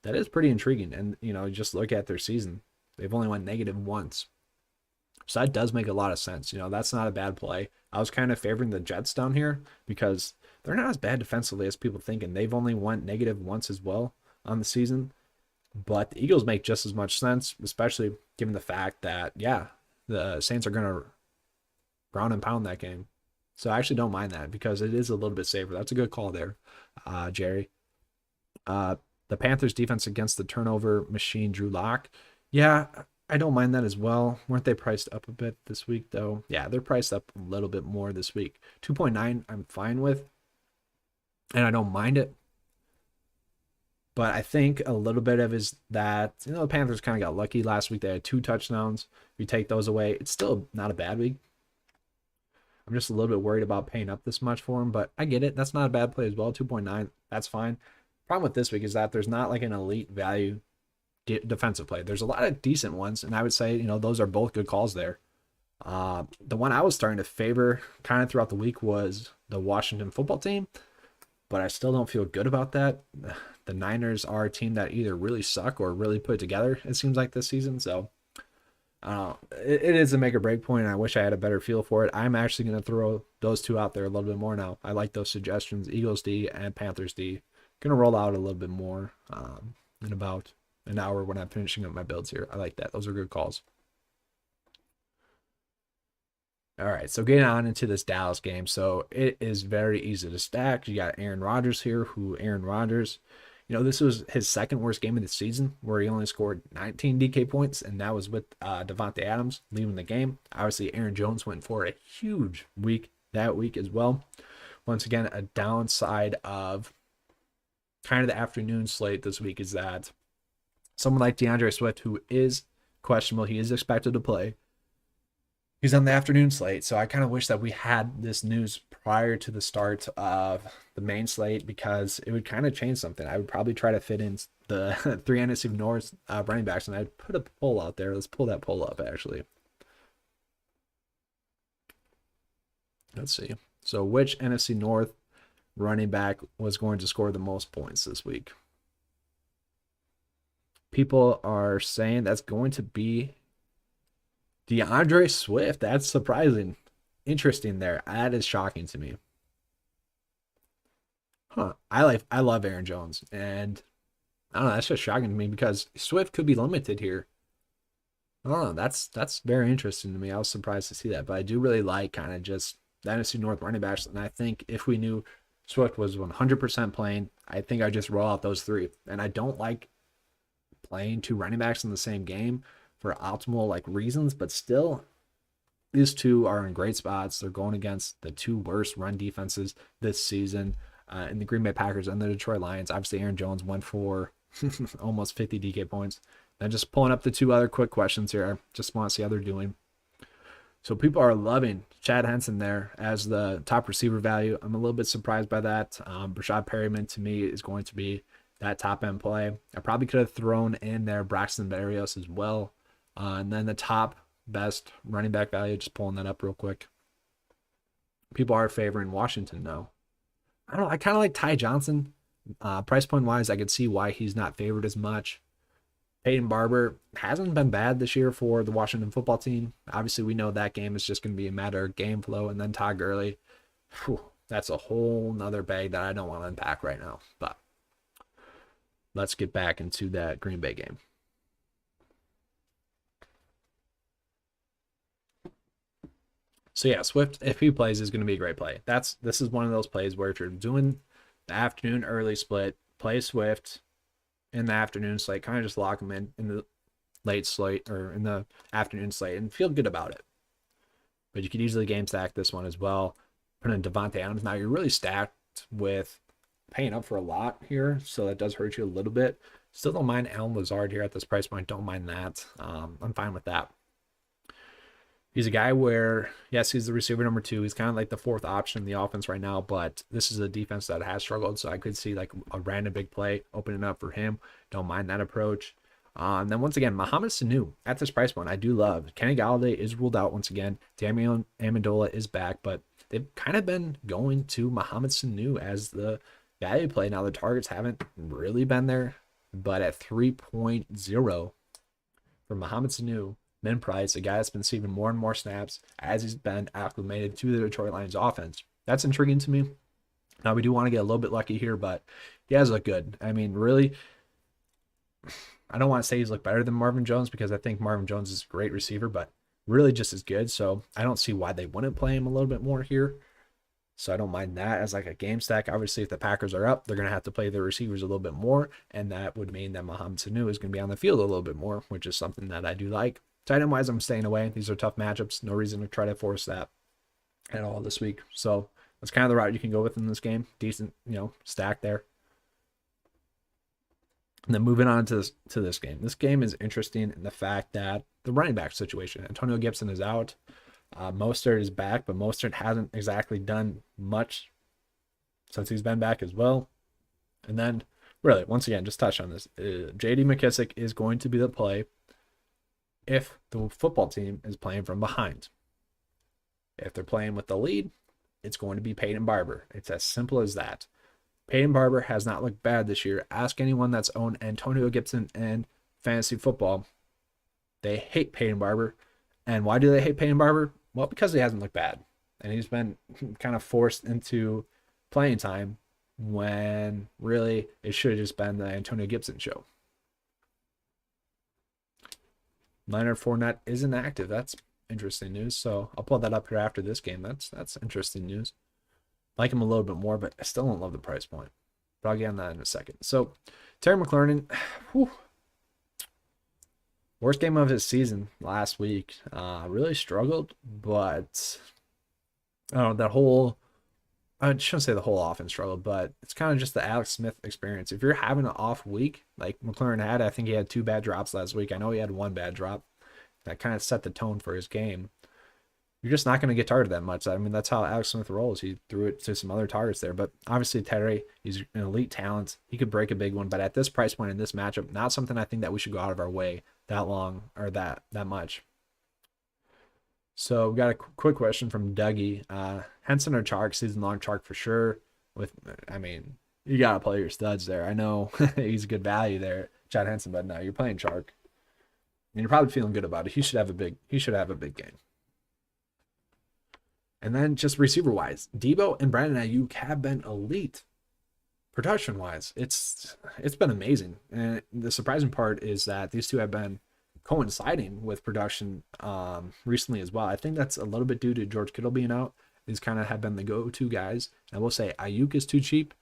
that is pretty intriguing. And, just look at their season. They've only went negative once. So that does make a lot of sense. That's not a bad play. I was kind of favoring the Jets down here because they're not as bad defensively as people think. And they've only went negative once as well on the season. But the Eagles make just as much sense, especially given the fact that, yeah, the Saints are going to ground and pound that game. So I actually don't mind that because it is a little bit safer. That's a good call there, Jerry. The Panthers defense against the turnover machine, Drew Lock. Yeah, I don't mind that as well. Weren't they priced up a bit this week, though? Yeah, they're priced up a little bit more this week. 2.9, I'm fine with, and I don't mind it. But I think a little bit of is that, the Panthers kind of got lucky last week. They had 2 touchdowns. If you take those away, it's still not a bad week. I'm just a little bit worried about paying up this much for him, but I get it. That's not a bad play as well. 2.9, that's fine. Problem with this week is that there's not like an elite value defensive play. There's a lot of decent ones, and I would say, those are both good calls there. The one I was starting to favor kind of throughout the week was the Washington football team, but I still don't feel good about that. The Niners are a team that either really suck or really put it together, it seems like, this season. So it is a make or break point, and I wish I had a better feel for it. I'm actually going to throw those two out there a little bit more now. I like those suggestions, Eagles D and Panthers D. Going to roll out a little bit more in about an hour when I'm finishing up my builds here. I like that. Those are good calls. All right, so getting on into this Dallas game. So it is very easy to stack. You got Aaron Rodgers here, Aaron Rodgers, this was his second worst game of the season where he only scored 19 DK points, and that was with Davante Adams leaving the game. Obviously, Aaron Jones went for a huge week that week as well. Once again, a downside of kind of the afternoon slate this week is that someone like DeAndre Swift, who is questionable, he is expected to play, he's on the afternoon slate. So I kind of wish that we had this news prior to the start of the main slate because it would kind of change something. I would probably try to fit in the 3 NFC North running backs, and I'd put a poll out there. Let's pull that poll up, actually. Let's see. So which NFC North running back was going to score the most points this week? People are saying that's going to be DeAndre Swift. That's surprising. Interesting there. That is shocking to me. I love Aaron Jones, and I don't know, that's just shocking to me because Swift could be limited here. I don't know. That's very interesting to me. I was surprised to see that, but I do really like kind of just the NFC North running backs, and I think if we knew Swift was 100% playing, I think I'd just roll out those 3. And I don't like playing 2 running backs in the same game for optimal reasons, but still, these 2 are in great spots. They're going against the 2 worst run defenses this season in the Green Bay Packers and the Detroit Lions. Obviously, Aaron Jones went for almost 50 DK points. Then just pulling up the 2 other quick questions here. I just want to see how they're doing. So people are loving Chad Henson there as the top receiver value. I'm a little bit surprised by that. Brashad Perryman, to me, is going to be that top-end play. I probably could have thrown in there Braxton Berrios as well. And then the top best running back value, just pulling that up real quick. People are favoring Washington now. I don't know. I kind of like Ty Johnson. Price point wise, I could see why he's not favored as much. Peyton Barber hasn't been bad this year for the Washington football team. Obviously, we know that game is just going to be a matter of game flow. And then Todd Gurley, that's a whole nother bag that I don't want to unpack right now. But let's get back into that Green Bay game. So yeah, Swift, if he plays, is going to be a great play. This is one of those plays where if you're doing the afternoon early split, play Swift in the afternoon slate, kind of just lock him in the late slate or in the afternoon slate and feel good about it. But you could easily game stack this one as well. Put in Davante Adams. Now you're really stacked with paying up for a lot here, so that does hurt you a little bit. Still don't mind Allen Lazard here at this price point. Don't mind that. I'm fine with that. He's a guy where, yes, he's the receiver number 2. He's kind of like the fourth option in the offense right now, but this is a defense that has struggled. So I could see like a random big play opening up for him. Don't mind that approach. And then once again, Mohamed Sanu at this price point, I do love. Kenny Galladay is ruled out once again. Damian Amendola is back, but they've kind of been going to Mohamed Sanu as the value play. Now the targets haven't really been there, but at 3.0 for Mohamed Sanu, min price, a guy that's been receiving more and more snaps as he's been acclimated to the Detroit Lions offense. That's intriguing to me. Now, we do want to get a little bit lucky here, but he has looked good. I mean, really, I don't want to say he's looked better than Marvin Jones because I think Marvin Jones is a great receiver, but really just as good. So I don't see why they wouldn't play him a little bit more here. So I don't mind that as like a game stack. Obviously, if the Packers are up, they're going to have to play their receivers a little bit more, and that would mean that Mohamed Sanu is going to be on the field a little bit more, which is something that I do like. Tight end wise, I'm staying away. These are tough matchups. No reason to try to force that at all this week. So that's kind of the route you can go with in this game. Decent, stack there. And then moving on to this game. This game is interesting in the fact that the running back situation. Antonio Gibson is out. Mostert is back, but Mostert hasn't exactly done much since he's been back as well. And then, really, once again, just touch on this. J.D. McKissic is going to be the play if the football team is playing from behind. If they're playing with the lead, it's going to be Peyton Barber. It's as simple as that. Peyton Barber has not looked bad this year. Ask anyone that's owned Antonio Gibson in fantasy football. They hate Peyton Barber. And why do they hate Peyton Barber? Well, because he hasn't looked bad. And he's been kind of forced into playing time when really it should have just been the Antonio Gibson show. Leonard Fournette isn't active. That's interesting news. So I'll pull that up here after this game. That's interesting news. Like him a little bit more, but I still don't love the price point. But I'll get on that in a second. So Terry McLaurin, worst game of his season last week. Really struggled, but I don't know, I shouldn't say the whole offense struggled, but it's kind of just the Alex Smith experience. If you're having an off week like McLaurin had, I think he had 2 bad drops last week. I know he had 1 bad drop. That kind of set the tone for his game. You're just not going to get targeted that much. I mean, that's how Alex Smith rolls. He threw it to some other targets there. But obviously, Terry, he's an elite talent. He could break a big one. But at this price point in this matchup, not something I think that we should go out of our way that long or that much. So we got a quick question from Dougie. Henson or Chark, season-long Chark for sure. You got to play your studs there. I know he's a good value there, Chad Henson, but no, you're playing Chark. And you're probably feeling good about it. He should have a big game. And then just receiver-wise, Debo and Brandon Ayuk have been elite production-wise. It's been amazing. And the surprising part is that these two have been coinciding with production recently as well. I think that's a little bit due to George Kittle being out. These kind of have been the go-to guys. And I will say Ayuk is too cheap.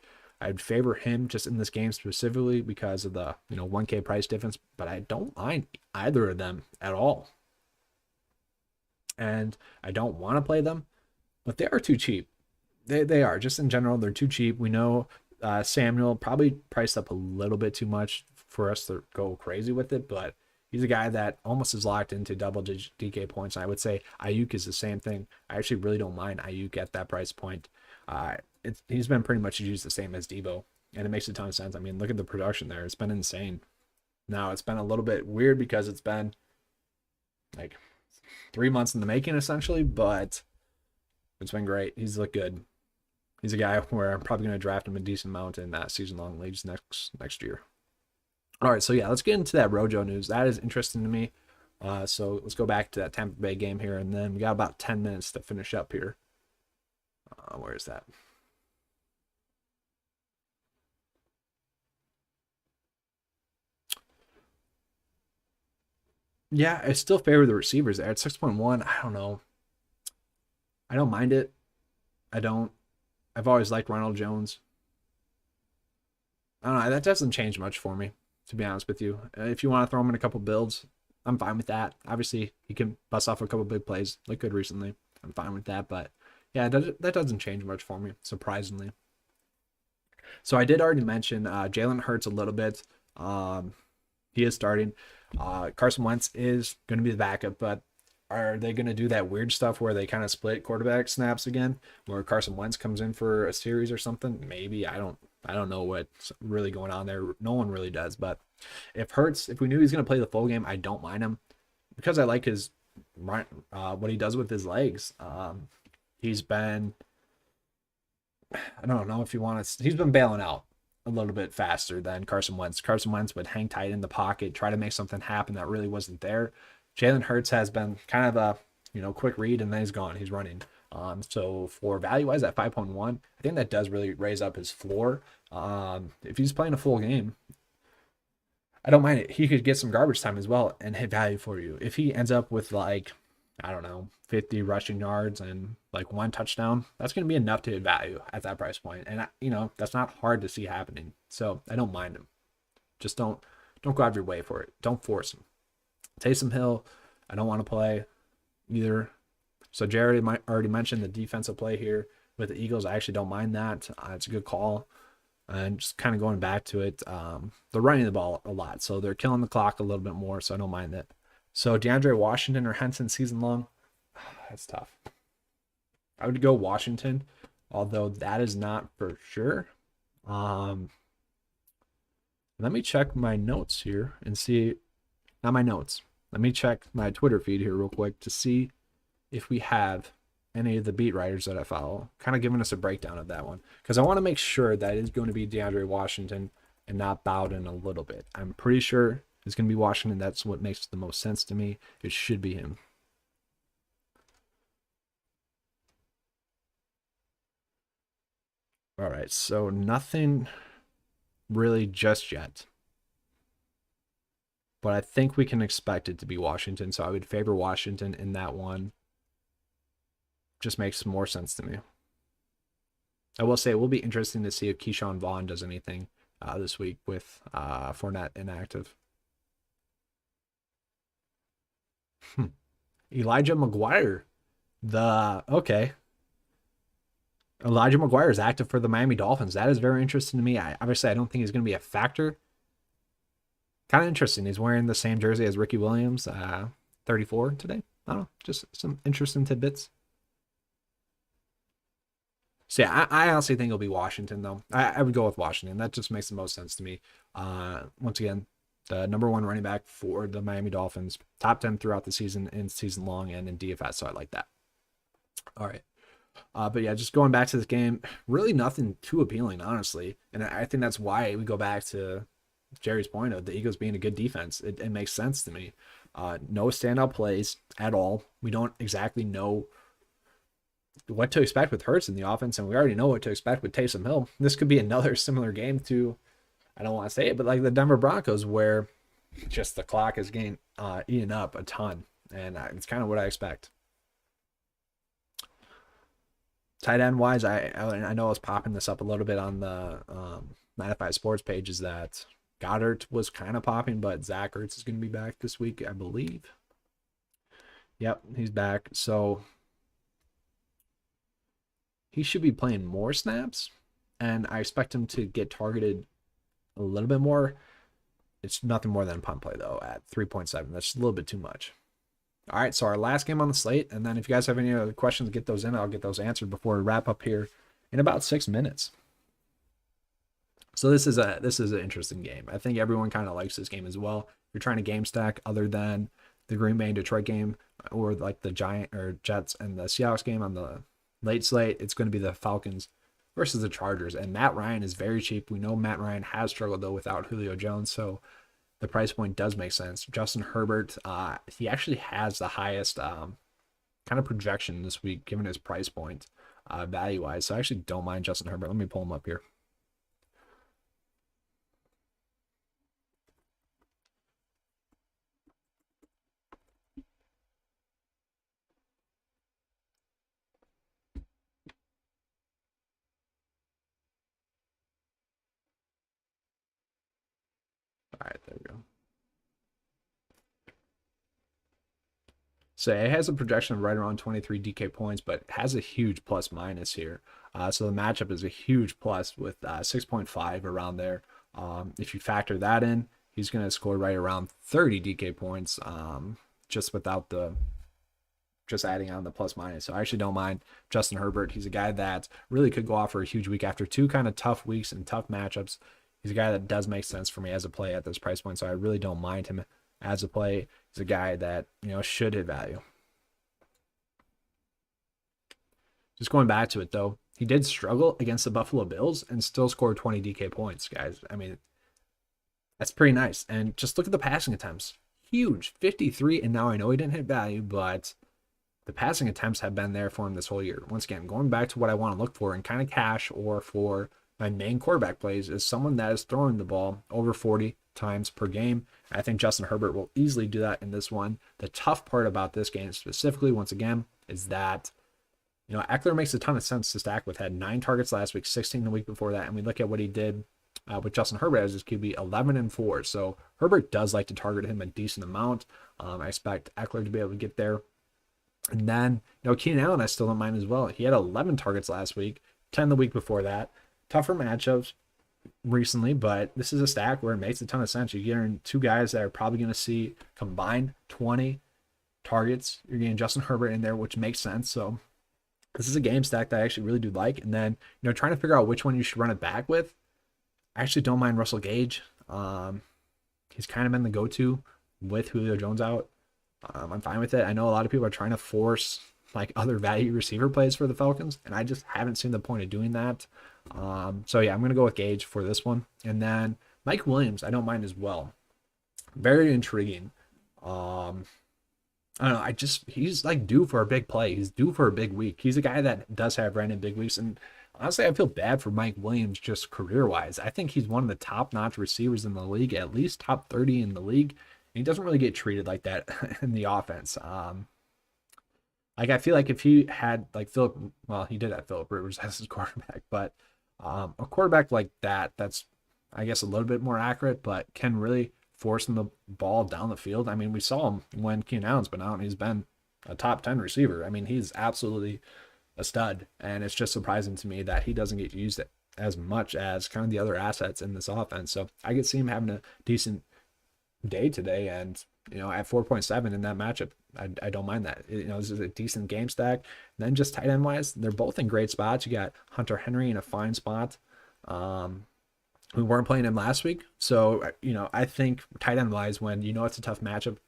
I'd favor him just in this game specifically because of the 1K price difference, but I don't mind either of them at all. And I don't want to play them, but they are too cheap. They are. Just in general, they're too cheap. We know Samuel probably priced up a little bit too much for us to go crazy with it, but he's a guy that almost is locked into double-digit DK points. And I would say Ayuk is the same thing. I actually really don't mind Ayuk at that price point. He's been pretty much used the same as Debo, and it makes a ton of sense. I mean, look at the production there. It's been insane. Now, it's been a little bit weird because it's been like 3 months in the making, essentially, but it's been great. He's looked good. He's a guy where I'm probably going to draft him a decent amount in season-long leagues next year. All right, so yeah, let's get into that Rojo news. That is interesting to me. So let's go back to that Tampa Bay game here, and then we got about 10 minutes to finish up here. Where is that? Yeah, I still favor the receivers there. At 6.1, I don't know. I don't mind it. I've always liked Ronald Jones. I don't know. That doesn't change much for me, to be honest with you. If you want to throw him in a couple builds, I'm fine with that. Obviously, he can bust off a couple big plays. Look good recently. I'm fine with that. But yeah, that doesn't change much for me, surprisingly. So I did already mention Jalen Hurts a little bit. He is starting. Carson Wentz is going to be the backup, but Are they going to do that weird stuff where they kind of split quarterback snaps again, where Carson Wentz comes in for a series or something? Maybe. I don't know what's really going on there. No one really does. But if we knew he's going to play the full game, I don't mind him because I like his what he does with his legs. He's been, I don't know if you want to, he's been bailing out a little bit faster than Carson Wentz. Carson Wentz would hang tight in the pocket, try to make something happen that really wasn't there. Jalen Hurts has been kind of a, quick read and then he's gone. He's running. So for value wise at 5.1, I think that does really raise up his floor. If he's playing a full game, I don't mind it. He could get some garbage time as well and hit value for you. If he ends up with like, I don't know, 50 rushing yards and like one touchdown, that's going to be enough to hit value at that price point. And that's not hard to see happening. So I don't mind him. Just don't go out of your way for it. Don't force him. Taysom Hill, I don't want to play either. So Jared already mentioned the defensive play here with the Eagles. I actually don't mind that. It's a good call. And just kind of going back to it, they're running the ball a lot. So they're killing the clock a little bit more. So I don't mind that. So Deandre Washington or Henson season long, that's tough. I would go Washington, although that is not for sure. Let me check my notes here and see. Not my notes. Let me check my Twitter feed here real quick to see if we have any of the beat writers that I follow kind of giving us a breakdown of that one, because I want to make sure that it's going to be DeAndre Washington and not Bowden a little bit. I'm pretty sure it's going to be Washington. That's what makes the most sense to me. It should be him. All right, so nothing really just yet, but I think we can expect it to be Washington, so I would favor Washington in that one. Just makes more sense to me. I will say it will be interesting to see if Keyshawn Vaughn does anything this week with Fournette inactive. Elijah Mcguire. Elijah Mcguire is active for the Miami Dolphins. That is very interesting to me. Obviously, I don't think he's going to be a factor. Kind of interesting. He's wearing the same jersey as Ricky Williams, 34 today. I don't know. Just some interesting tidbits. So yeah, I honestly think it'll be Washington, though. I would go with Washington. That just makes the most sense to me. Once again, the number one running back for the Miami Dolphins, top 10 throughout the season, in season long, and in DFS. So I like that. All right. But yeah, just going back to this game, really nothing too appealing, honestly. And I think that's why we go back to Jerry's point of the Eagles being a good defense. It makes sense to me. No standout plays at all. We don't exactly know what to expect with Hurts in the offense, and we already know what to expect with Taysom Hill. This could be another similar game to, I don't want to say it, but like the Denver Broncos, where just the clock is getting eaten up a ton, and it's kind of what I expect. Tight end wise, I know I was popping this up a little bit on the 95 Sports pages that Goddard was kind of popping, but Zach Ertz is going to be back this week, I believe. Yep, he's back. So he should be playing more snaps, and I expect him to get targeted a little bit more. It's nothing more than a punt play, though, at 3.7. That's just a little bit too much. All right, so our last game on the slate, and then if you guys have any other questions, get those in. I'll get those answered before we wrap up here in about 6 minutes. So this is an interesting game. I think everyone kind of likes this game as well. If you're trying to game stack other than the Green Bay and Detroit game, or like the Jets and the Seahawks game on the late slate, it's going to be the Falcons versus the Chargers. And Matt Ryan is very cheap. We know Matt Ryan has struggled, though, without Julio Jones, so the price point does make sense. Justin Herbert, he actually has the highest kind of projection this week, given his price point, value-wise. So I actually don't mind Justin Herbert. Let me pull him up here. All right, there we go. So it has a projection of right around 23 DK points, but has a huge plus minus here. So the matchup is a huge plus with 6.5 around there. If you factor that in, he's going to score right around 30 DK points, just without the just adding on the plus minus. So I actually don't mind Justin Herbert. He's a guy that really could go off for a huge week after 2 kind of tough weeks and tough matchups. He's a guy that does make sense for me as a play at this price point. So I really don't mind him as a play. He's a guy that, should hit value. Just going back to it though, he did struggle against the Buffalo Bills and still scored 20 DK points, guys. I mean, that's pretty nice. And just look at the passing attempts. Huge, 53. And now I know he didn't hit value, but the passing attempts have been there for him this whole year. Once again, going back to what I want to look for in kind of cash or for my main quarterback plays is someone that is throwing the ball over 40 times per game. I think Justin Herbert will easily do that in this one. The tough part about this game specifically, once again, is that Eckler makes a ton of sense to stack with. Had 9 targets last week, 16 the week before that. And we look at what he did with Justin Herbert as his QB, 11-4. So Herbert does like to target him a decent amount. I expect Eckler to be able to get there. And then, Keenan Allen, I still don't mind as well. He had 11 targets last week, 10 the week before that. Tougher matchups recently, but this is a stack where it makes a ton of sense. You're getting 2 guys that are probably going to see combined 20 targets. You're getting Justin Herbert in there, which makes sense. So this is a game stack that I actually really do like. And then, trying to figure out which one you should run it back with. I actually don't mind Russell Gage. He's kind of been the go-to with Julio Jones out. I'm fine with it. I know a lot of people are trying to force like other value receiver plays for the Falcons, and I just haven't seen the point of doing that. So yeah, I'm going to go with Gage for this one. And then Mike Williams, I don't mind as well. Very intriguing. I don't know. He's like due for a big play. He's due for a big week. He's a guy that does have random big weeks. And honestly, I feel bad for Mike Williams just career-wise. I think he's one of the top-notch receivers in the league, at least top 30 in the league. And he doesn't really get treated like that in the offense. I feel like if he had like he did have Phillip Rivers as his quarterback, but a quarterback like that, that's I guess a little bit more accurate, but can really forcing the ball down the field. I mean, we saw him when Keenan Allen's been out, and he's been a top 10 receiver. I mean, he's absolutely a stud, and it's just surprising to me that he doesn't get used as much as kind of the other assets in this offense. So I could see him having a decent day today, and at 4.7 in that matchup, I don't mind that. This is a decent game stack. And then just tight end wise, they're both in great spots. You got Hunter Henry in a fine spot. We weren't playing him last week. So, I think tight end wise, when it's a tough matchup,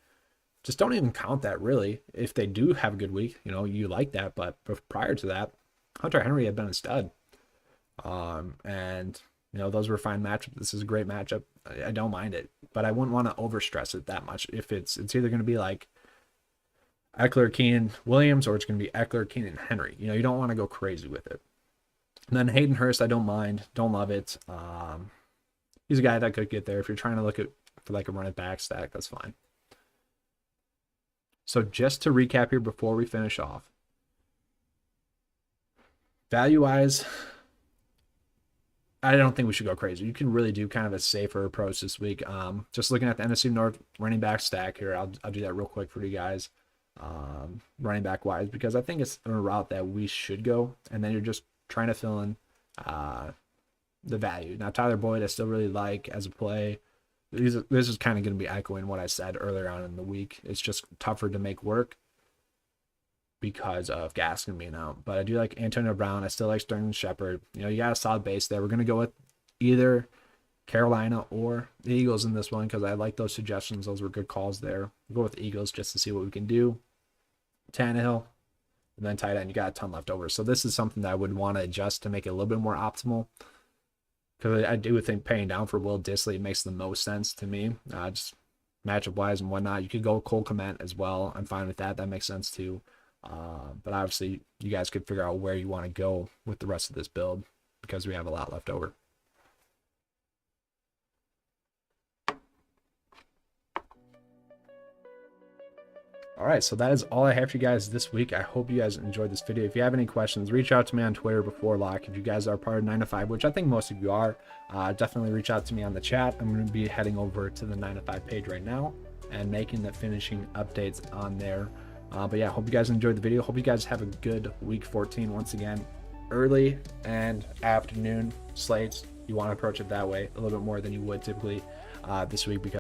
just don't even count that really. If they do have a good week, you like that. But prior to that, Hunter Henry had been a stud. And those were fine matchups. This is a great matchup. I don't mind it, but I wouldn't want to overstress it that much. If it's either going to be like Eckler, Keenan, Williams, or it's going to be Eckler, Keenan, Henry. You don't want to go crazy with it. And then Hayden Hurst, I don't mind. Don't love it. He's a guy that could get there. If you're trying to look for like a running back stack, that's fine. So just to recap here before we finish off. Value-wise, I don't think we should go crazy. You can really do kind of a safer approach this week. Just looking at the NFC North running back stack here, I'll do that real quick for you guys. Running back wise, because I think it's a route that we should go, and then you're just trying to fill in the value. Now Tyler Boyd I still really like as a play. This is kind of going to be echoing what I said earlier on in the week. It's just tougher to make work because of Gaskin being out. But I do like Antonio Brown. I still like Sterling Shepard. You got a solid base there. We're going to go with either Carolina or the Eagles in this one because I like those suggestions. Those were good calls there. We'll go with the Eagles just to see what we can do. Tannehill, and then tight end. You got a ton left over. So this is something that I would want to adjust to make it a little bit more optimal. Because I do think paying down for Will Dissly makes the most sense to me. Just matchup wise and whatnot. You could go Cole Kmet as well. I'm fine with that. That makes sense too. But obviously, you guys could figure out where you want to go with the rest of this build because we have a lot left over. All right, so that is all I have for you guys this week. I hope you guys enjoyed this video. If you have any questions, reach out to me on Twitter before lock. If you guys are part of 9 to 5, which I think most of you are, definitely reach out to me on the chat. I'm going to be heading over to the 9 to 5 page right now and making the finishing updates on there. But yeah, hope you guys enjoyed the video. Hope you guys have a good week 14 once again. Early and afternoon slates. You want to approach it that way a little bit more than you would typically this week because